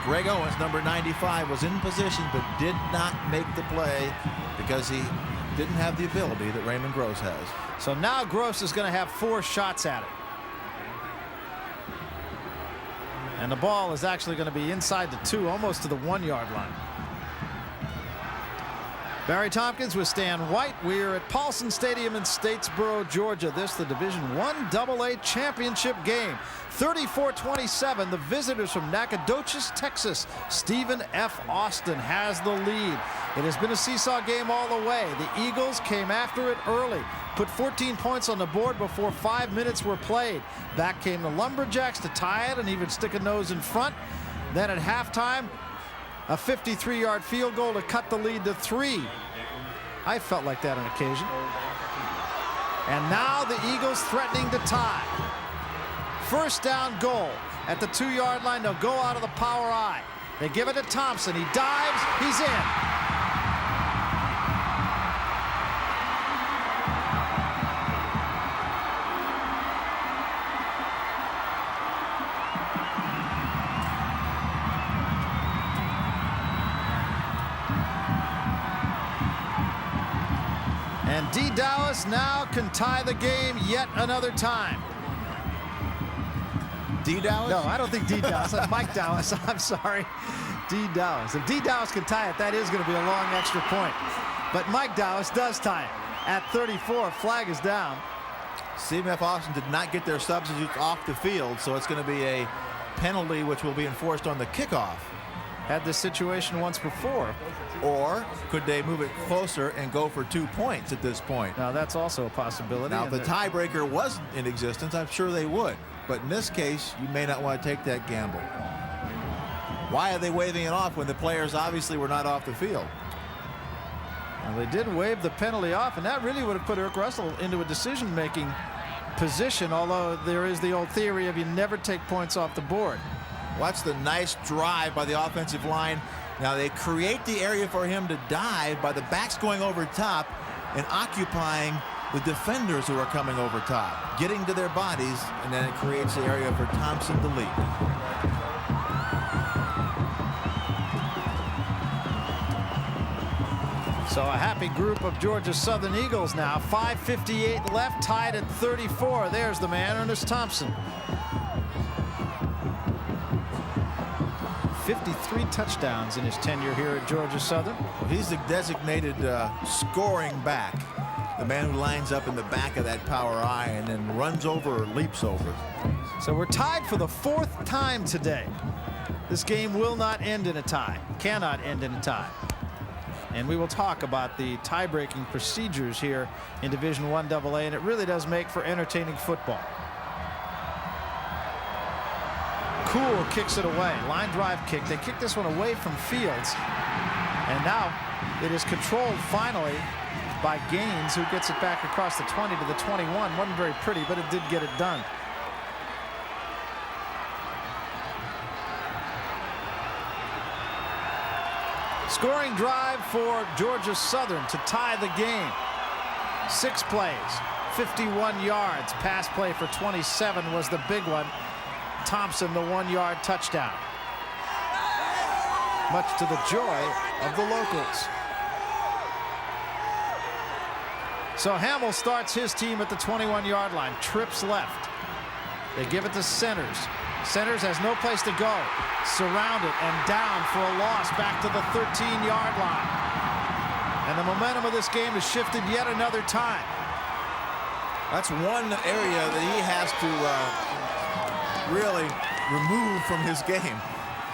Greg Owens, number 95, was in position but did not make the play because he didn't have the ability that Raymond Gross has. So now Gross is going to have 4 shots at it. And the ball is actually going to be inside the 2, almost to the 1-yard line. Barry Tompkins with Stan White. We're at Paulson Stadium in Statesboro, Georgia. This the Division I AA championship game. 34-27. The visitors from Nacogdoches, Texas. Stephen F. Austin has the lead. It has been a seesaw game all the way. The Eagles came after it early, put 14 points on the board before 5 minutes were played. Back came the Lumberjacks to tie it and even stick a nose in front. Then at halftime, a 53-yard field goal to cut the lead to 3. I felt like that on occasion. And now the Eagles threatening to tie. First down goal at the 2-yard line. They'll go out of the power I. They give it to Thompson. He dives. He's in. And D. Dowis now can tie the game yet another time. D. Dowis? No, I don't think D. Dowis. Mike Dowis. I'm sorry. D. Dowis. If D. Dowis can tie it, that is going to be a long extra point. But Mike Dowis does tie it at 34. Flag is down. Stephen F. Austin did not get their substitutes off the field, so it's going to be a penalty which will be enforced on the kickoff. Had this situation once before. Or could they move it closer and go for 2 points at this point? Now, that's also a possibility. Now, if the tiebreaker wasn't in existence, I'm sure they would. But in this case, you may not want to take that gamble. Why are they waving it off when the players obviously were not off the field? Well, they did wave the penalty off, and that really would have put Eric Russell into a decision-making position, although there is the old theory of you never take points off the board. Watch the nice drive by the offensive line. Now they create the area for him to dive by the backs going over top and occupying the defenders who are coming over top, getting to their bodies, and then it creates the area for Thompson to leap. So a happy group of Georgia Southern Eagles now. 5:58 left, tied at 34. There's the man, Ernest Thompson. 53 touchdowns in his tenure here at Georgia Southern. Well, he's the designated scoring back, the man who lines up in the back of that power I and then runs over or leaps over. So we're tied for the 4th time today. This game will not end in a tie, cannot end in a tie. And we will talk about the tie-breaking procedures here in Division I AA, and it really does make for entertaining football. Cool kicks it away. Line drive kick. They kick this one away from Fields. And now it is controlled finally by Gaines, who gets it back across the 20 to the 21. Wasn't very pretty, but it did get it done. Scoring drive for Georgia Southern to tie the game. 6 plays, 51 yards. Pass play for 27 was the big one. Thompson, the 1-yard touchdown. Much to the joy of the locals. So Hamill starts his team at the 21-yard line. Trips left. They give it to Centers. Centers has no place to go. Surrounded and down for a loss back to the 13-yard line. And the momentum of this game has shifted yet another time. That's one area that he has to really remove from his game.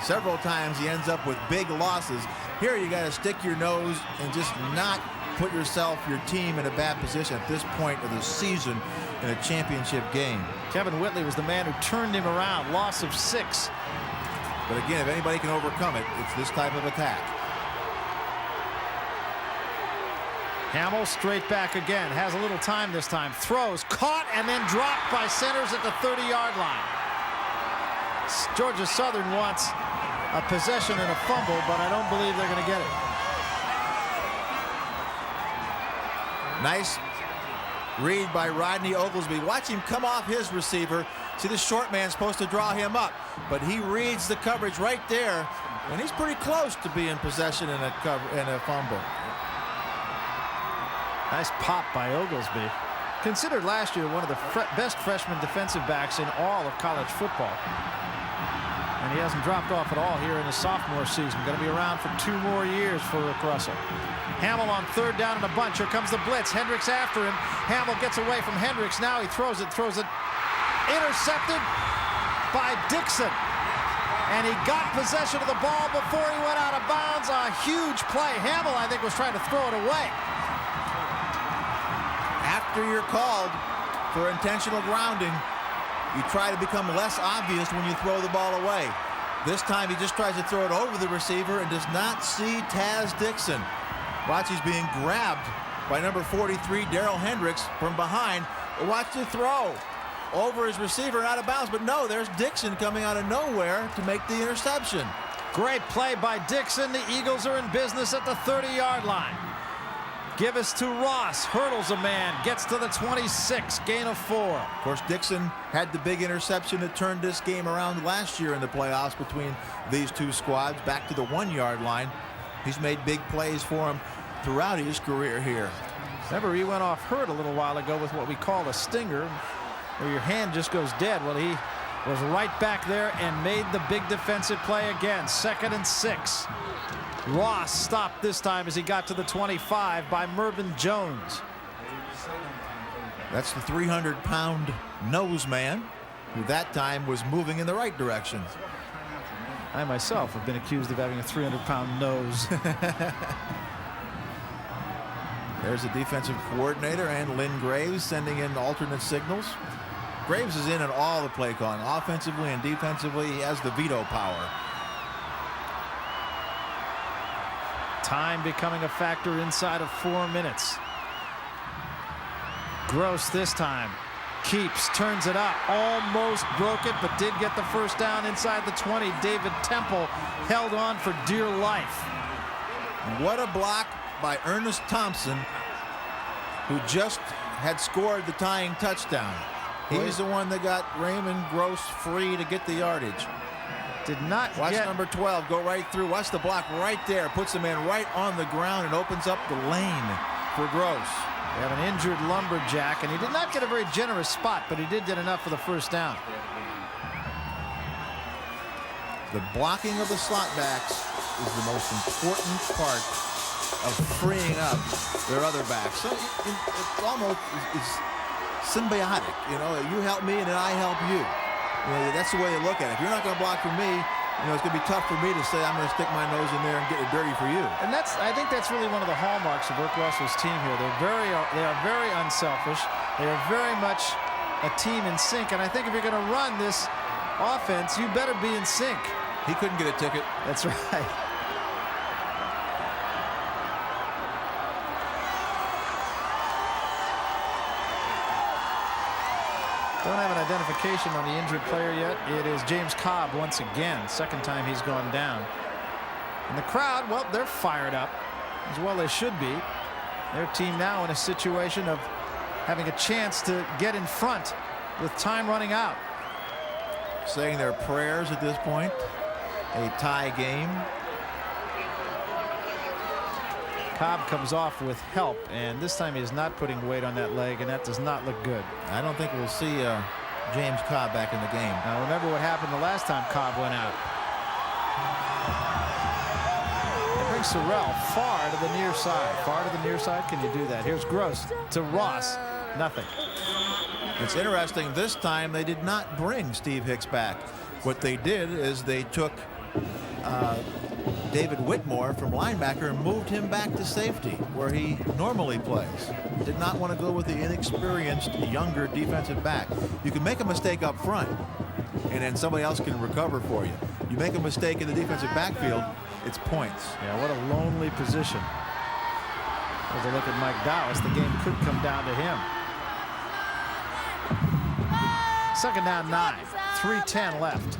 Several times he ends up with big losses. Here you got to stick your nose and just not put yourself, your team in a bad position at this point of the season in a championship game. Kevin Whitley was the man who turned him around. Loss of 6. But again, if anybody can overcome it, it's this type of attack. Hamill straight back again. Has a little time this time. Throws, caught, and then dropped by Centers at the 30-yard line. Georgia Southern wants a possession and a fumble, but I don't believe they're going to get it. Nice read by Rodney Oglesby. Watch him come off his receiver. See, the short man's supposed to draw him up, but he reads the coverage right there, and he's pretty close to being possession and a fumble. Nice pop by Oglesby. Considered last year one of the best freshman defensive backs in all of college football. And he hasn't dropped off at all here in his sophomore season. Going to be around for 2 more years for Rick Russell. Hamill on 3rd down in a bunch. Here comes the blitz. Hendricks after him. Hamill gets away from Hendricks. Now he throws it. Intercepted by Dixon. And he got possession of the ball before he went out of bounds. A huge play. Hamill, I think, was trying to throw it away. After you're called for intentional grounding, you try to become less obvious when you throw the ball away. This time he just tries to throw it over the receiver and does not see Taz Dixon. Watch, he's being grabbed by number 43, Darrell Hendricks, from behind. Watch the throw over his receiver and out of bounds. But no, there's Dixon coming out of nowhere to make the interception. Great play by Dixon. The Eagles are in business at the 30-yard line. Give us to Ross. Hurdles a man. Gets to the 26. Gain of 4. Of course, Dixon had the big interception that turned this game around last year in the playoffs between these two squads, back to the 1-yard line. He's made big plays for him throughout his career here. Remember, he went off hurt a little while ago with what we call a stinger, where your hand just goes dead. Well, he was right back there and made the big defensive play again. 2nd and 6. Ross stopped this time as he got to the 25 by Mervyn Jones. That's the 300-pound nose man, who that time was moving in the right direction. I myself have been accused of having a 300-pound nose. There's the defensive coordinator and Lynn Graves sending in alternate signals. Graves is in on all the play calling, offensively and defensively. He has the veto power. Time becoming a factor inside of 4 minutes. Gross this time. Keeps, turns it up, almost broke it, but did get the first down inside the 20. David Temple held on for dear life. What a block by Ernest Thompson, who just had scored the tying touchdown. He's the one that got Raymond Gross free to get the yardage. Did not Watch get... number 12 go right through. Watch the block right there. Puts the man right on the ground and opens up the lane for Gross. We have an injured lumberjack, and he did not get a very generous spot, but he did get enough for the first down. The blocking of the slot backs is the most important part of freeing up their other backs. So it almost is symbiotic. You know, you help me and then I help you. You know, that's the way you look at it. If you're not going to block for me, you know, it's going to be tough for me to say I'm going to stick my nose in there and get it dirty for you. And I think that's really one of the hallmarks of Rick Russell's team here. They are very unselfish. They are very much a team in sync. And I think if you're going to run this offense, you better be in sync. He couldn't get a ticket. That's right. Don't have an identification on the injured player yet. It is James Cobb once again. 2nd time he's gone down. And the crowd, well, they're fired up, as well they should be. Their team now in a situation of having a chance to get in front with time running out. Saying their prayers at this point. A tie game. Cobb comes off with help, and this time he's not putting weight on that leg, and that does not look good. I don't think we'll see James Cobb back in the game. Now remember what happened the last time Cobb went out. It brings Sorrell far to the near side. Far to the near side, can you do that? Here's Gross to Ross. Nothing. It's interesting, this time they did not bring Steve Hicks back. What they did is they took David Whitmore from linebacker and moved him back to safety where he normally plays. Did not want to go with the inexperienced younger defensive back. You can make a mistake up front and then somebody else can recover for you. You make a mistake in the defensive backfield, it's points. Yeah, what a lonely position. As a look at Mike Dowis, the game could come down to him. 2nd down 9, 3:10 left.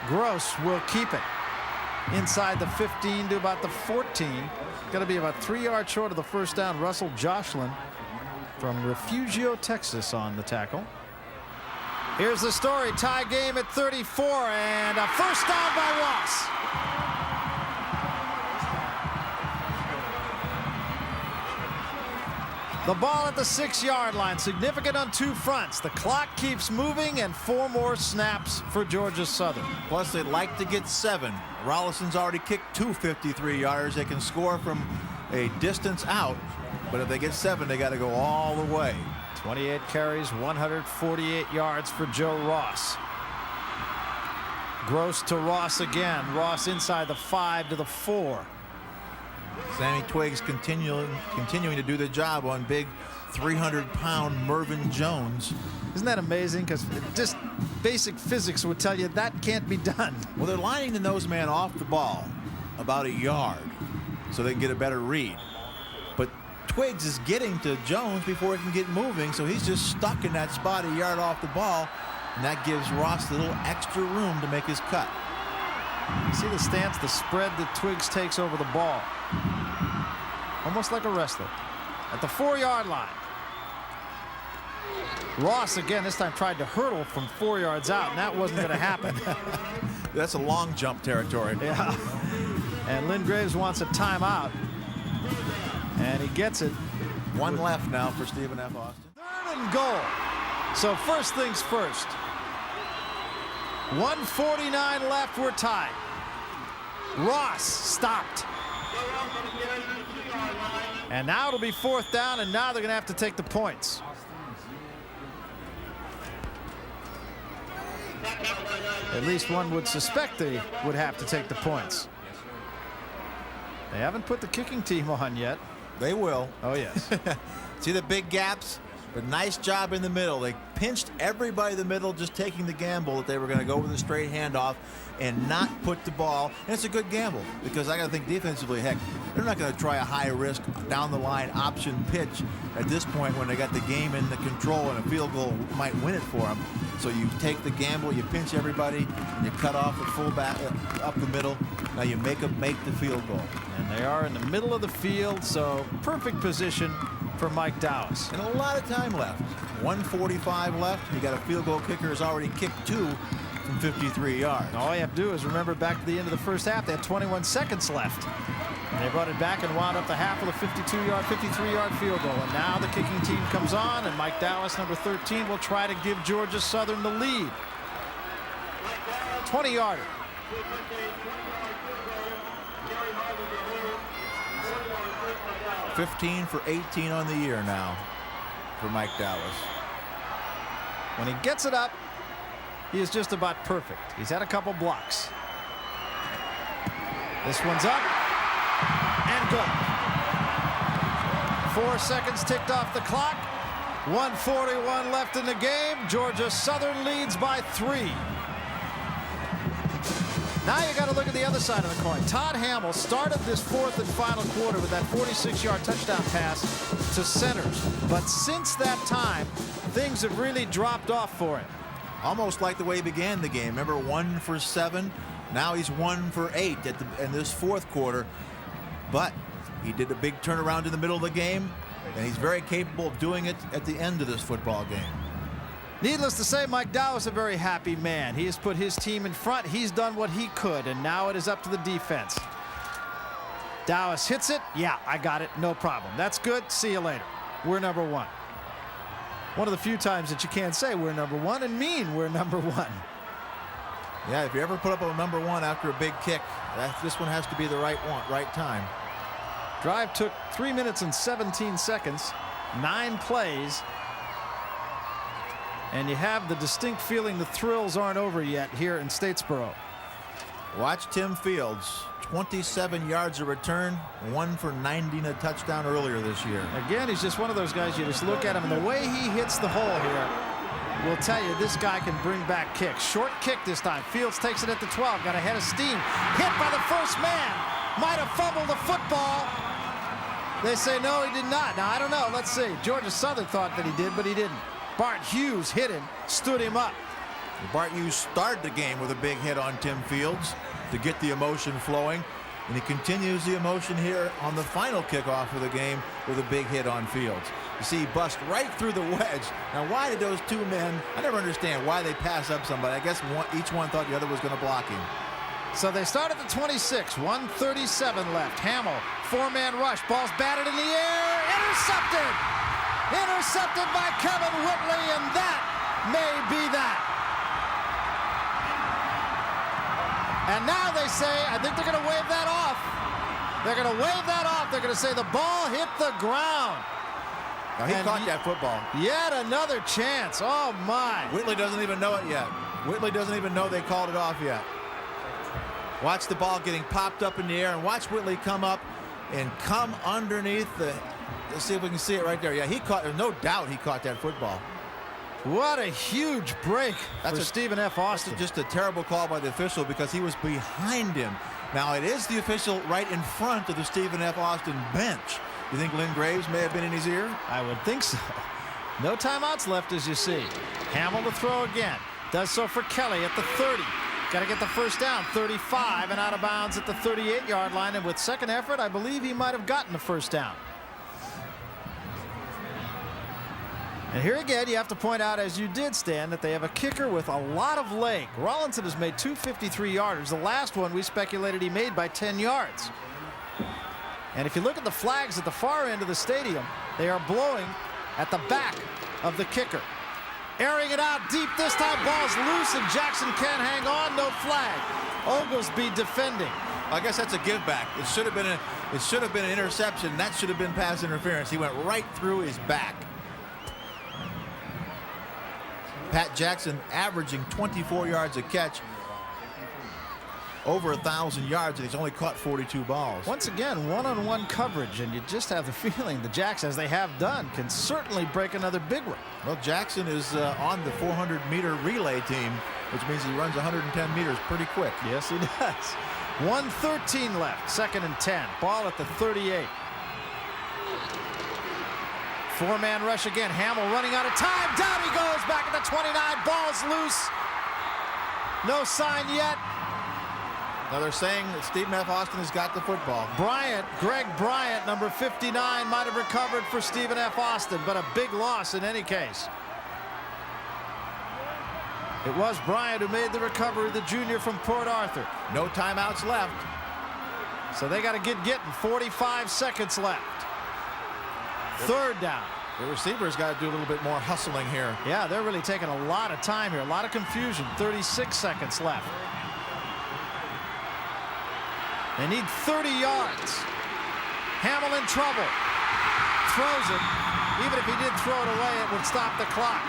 Gross will keep it inside the 15 to about the 14. Going to be about 3 yards short of the first down. Russell Jocelyn from Refugio, Texas on the tackle. Here's the story. Tie game at 34 and a first down by Ross. The ball at the 6-yard line. Significant on two fronts. The clock keeps moving, and 4 more snaps for Georgia Southern. Plus, they'd like to get 7. Rolliston's already kicked 2 53-yarders. They can score from a distance out, but if they get 7, they got to go all the way. 28 carries, 148 yards for Joe Ross. Gross to Ross again. Ross inside the 5 to the 4. Sammy Twiggs continuing to do the job on big 300-pound Mervyn Jones. Isn't that amazing? Because just basic physics would tell you that can't be done. Well, they're lining the nose man off the ball about a yard so they can get a better read. But Twiggs is getting to Jones before he can get moving, so he's just stuck in that spot a yard off the ball, and that gives Ross a little extra room to make his cut. See the stance, the spread that Twiggs takes over the ball. Almost like a wrestler. At the 4-yard line. Ross again this time tried to hurdle from 4 yards out, and that wasn't going to happen. That's a long jump territory. Yeah. And Lynn Graves wants a timeout. And he gets it. 1 left now for Stephen F. Austin. 3rd and goal. So first things first. 1:49 left, we're tied. Ross stopped. And now it'll be 4th down, and now they're going to have to take the points. At least one would suspect they would have to take the points. They haven't put the kicking team on yet. They will. Oh, yes. See the big gaps? But nice job in the middle. They pinched everybody in the middle, just taking the gamble that they were going to go with a straight handoff and not put the ball. And it's a good gamble because I got to think defensively, heck, they're not going to try a high risk down the line option pitch at this point when they got the game in the control and a field goal might win it for them. So you take the gamble, you pinch everybody, and you cut off the fullback up the middle. Now you make them make the field goal. And they are in the middle of the field, so perfect position for Mike Dowis. And a lot of time left. 1:45 left. You got a field goal kicker who's already kicked 2 from 53 yards. All you have to do is remember back to the end of the first half, they had 21 seconds left. And they brought it back and wound up the half with a 53-yard field goal. And now the kicking team comes on, and Mike Dowis, number 13, will try to give Georgia Southern the lead. 20-yarder. 15 for 18 on the year now for Mike Dowis. When he gets it up, he is just about perfect. He's had a couple blocks. This one's up and good. 4 seconds ticked off the clock. 1:41 left in the game. Georgia Southern leads by 3. Now you got to look at the other side of the coin. Todd Hamill started this 4th and final quarter with that 46-yard touchdown pass to Centers. But since that time, things have really dropped off for him. Almost like the way he began the game. Remember, 1 for 7. Now he's 1 for 8 in this 4th quarter. But he did a big turnaround in the middle of the game, and he's very capable of doing it at the end of this football game. Needless to say, Mike Dowis is a very happy man. He has put his team in front. He's done what he could, and now it is up to the defense. Dowis hits it. Yeah, I got it. No problem. That's good. See you later. We're number 1. One of the few times that you can't say we're number 1 and mean we're number 1. Yeah, if you ever put up a number 1 after a big kick, this one has to be the right time. Drive took 3 minutes and 17 seconds, 9 plays. And you have the distinct feeling the thrills aren't over yet here in Statesboro. Watch Tim Fields. 27 yards of return, 1 for 90 and a touchdown earlier this year. Again, he's just one of those guys, you just look at him, and the way he hits the hole here will tell you this guy can bring back kicks. Short kick this time. Fields takes it at the 12, got a head of steam. Hit by the first man. Might have fumbled the football. They say no, he did not. Now, I don't know. Let's see. Georgia Southern thought that he did, but he didn't. Bart Hughes hit him, stood him up. Bart Hughes started the game with a big hit on Tim Fields to get the emotion flowing, and he continues the emotion here on the final kickoff of the game with a big hit on Fields. You see, he bust right through the wedge. Now, why did those two men, I never understand why they pass up somebody. I guess each one thought the other was going to block him. So they start at the 26, 1:37 left. Hamill, 4-man rush, ball's batted in the air, intercepted! intercepted by Kevin Whitley, and that may be that. And now they say, I think they're going to wave that off. They're going to wave that off. They're going to say the ball hit the ground. Now, he caught that football. Yet another chance. Oh, my. Whitley doesn't even know it yet. Whitley doesn't even know they called it off yet. Watch the ball getting popped up in the air, and watch Whitley come up and come underneath the... Let's see if we can see it right there. Yeah, he caught... There's no doubt he caught that football. What a huge break for Stephen F. Austin. That's just a terrible call by the official because he was behind him. Now, it is the official right in front of the Stephen F. Austin bench. You think Lynn Graves may have been in his ear? I would think so. No timeouts left, as you see. Hamill to throw again. Does so for Kelly at the 30. Got to get the first down. 35 and out of bounds at the 38-yard line. And with second effort, I believe he might have gotten the first down. And here again, you have to point out, as you did, Stan, that they have a kicker with a lot of leg. Rollinson has made 2 53-yarders. The last one we speculated he made by 10 yards. And if you look at the flags at the far end of the stadium, they are blowing at the back of the kicker. Airing it out deep this time. Ball's loose, and Jackson can't hang on. No flag. Oglesby defending. I guess that's a give back. It should have been an interception. That should have been pass interference. He went right through his back. Pat Jackson averaging 24 yards a catch, over 1,000 yards, and he's only caught 42 balls. Once again, one-on-one coverage, and you just have the feeling the Jacks, as they have done, can certainly break another big one. Well, Jackson is on the 400-meter relay team, which means he runs 110 meters pretty quick. Yes, he does. 1:13 left, 2nd and 10. Ball at the 38. Four-man rush again. Hamill running out of time. Down he goes back at the 29. Ball's loose. No sign yet. Now they're saying that Stephen F. Austin has got the football. Greg Bryant, number 59, might have recovered for Stephen F. Austin, but a big loss in any case. It was Bryant who made the recovery, the junior from Port Arthur. No timeouts left. So they got to get getting. 45 seconds left. Third down. The receiver's got to do a little bit more hustling here. Yeah, they're really taking a lot of time here. A lot of confusion. 36 seconds left. They need 30 yards. Hamill in trouble. Throws it. Even if he did throw it away, it would stop the clock.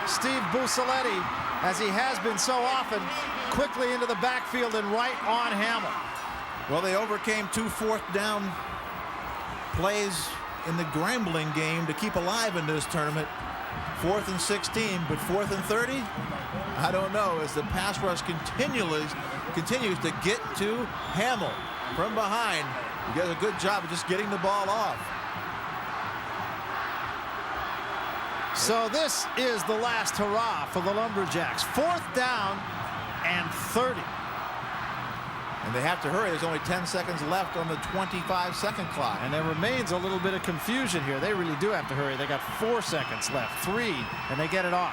Steve Busceletti, as he has been so often, quickly into the backfield and right on Hamill. Well, they overcame 2 fourth-down plays in the Grambling game to keep alive in this tournament. 4th and 16, but 4th and 30? I don't know, as the pass rush continues to get to Hamill from behind. He does a good job of just getting the ball off. So this is the last hurrah for the Lumberjacks. 4th down and 30. And they have to hurry. There's only 10 seconds left on the 25-second clock. And there remains a little bit of confusion here. They really do have to hurry. They got 4 seconds left, 3, and they get it off.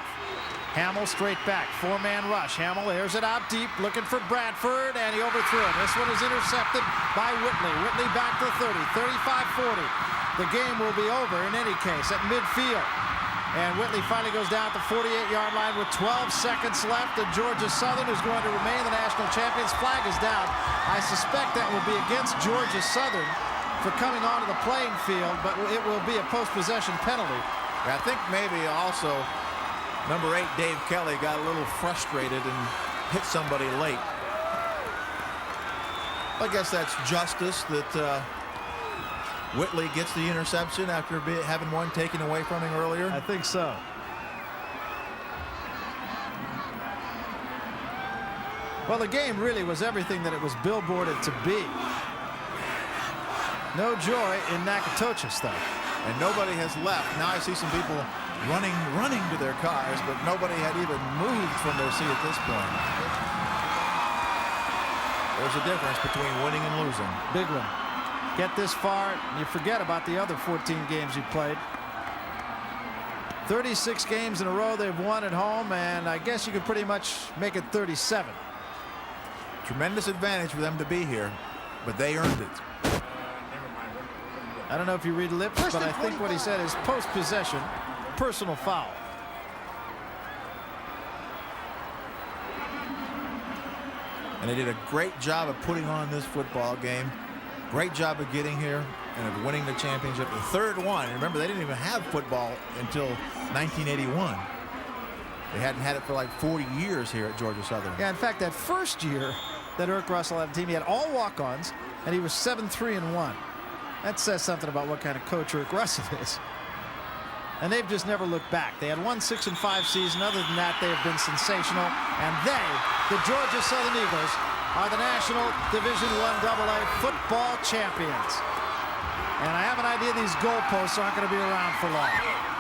Hamill straight back, 4-man rush. Hamill airs it out deep, looking for Bradford, and he overthrew it. This one is intercepted by Whitley. Whitley back to 30, 35-40. The game will be over in any case at midfield. And Whitley finally goes down at the 48-yard line with 12 seconds left. And Georgia Southern is going to remain the national champions. Flag is down. I suspect that will be against Georgia Southern for coming onto the playing field, but it will be a post-possession penalty. I think maybe also number 8, Dave Kelly, got a little frustrated and hit somebody late. I guess that's justice that Whitley gets the interception after having one taken away from him earlier. I think so. Well, the game really was everything that it was billboarded to be. No joy in Natchitoches, though. And nobody has left. Now I see some people running to their cars, but nobody had even moved from their seat at this point. There's a difference between winning and losing. Big one. Get this far, and you forget about the other 14 games you played. 36 games in a row they've won at home, and I guess you could pretty much make it 37. Tremendous advantage for them to be here, but they earned it. I don't know if you read lips, First but and I think what he 25. said is post-possession, personal foul. And they did a great job of putting on this football game. Great job of getting here and of winning the championship. The third one. Remember, they didn't even have football until 1981. They hadn't had it for like 40 years here at Georgia Southern. Yeah, in fact, that first year that Eric Russell had a team, he had all walk-ons, and he was 7-3-1. That says something about what kind of coach Eric Russell is. And they've just never looked back. They had one 6-5 season. Other than that, they have been sensational. And they, the Georgia Southern Eagles, are the National Division I AA football champions. And I have an idea these goalposts aren't going to be around for long.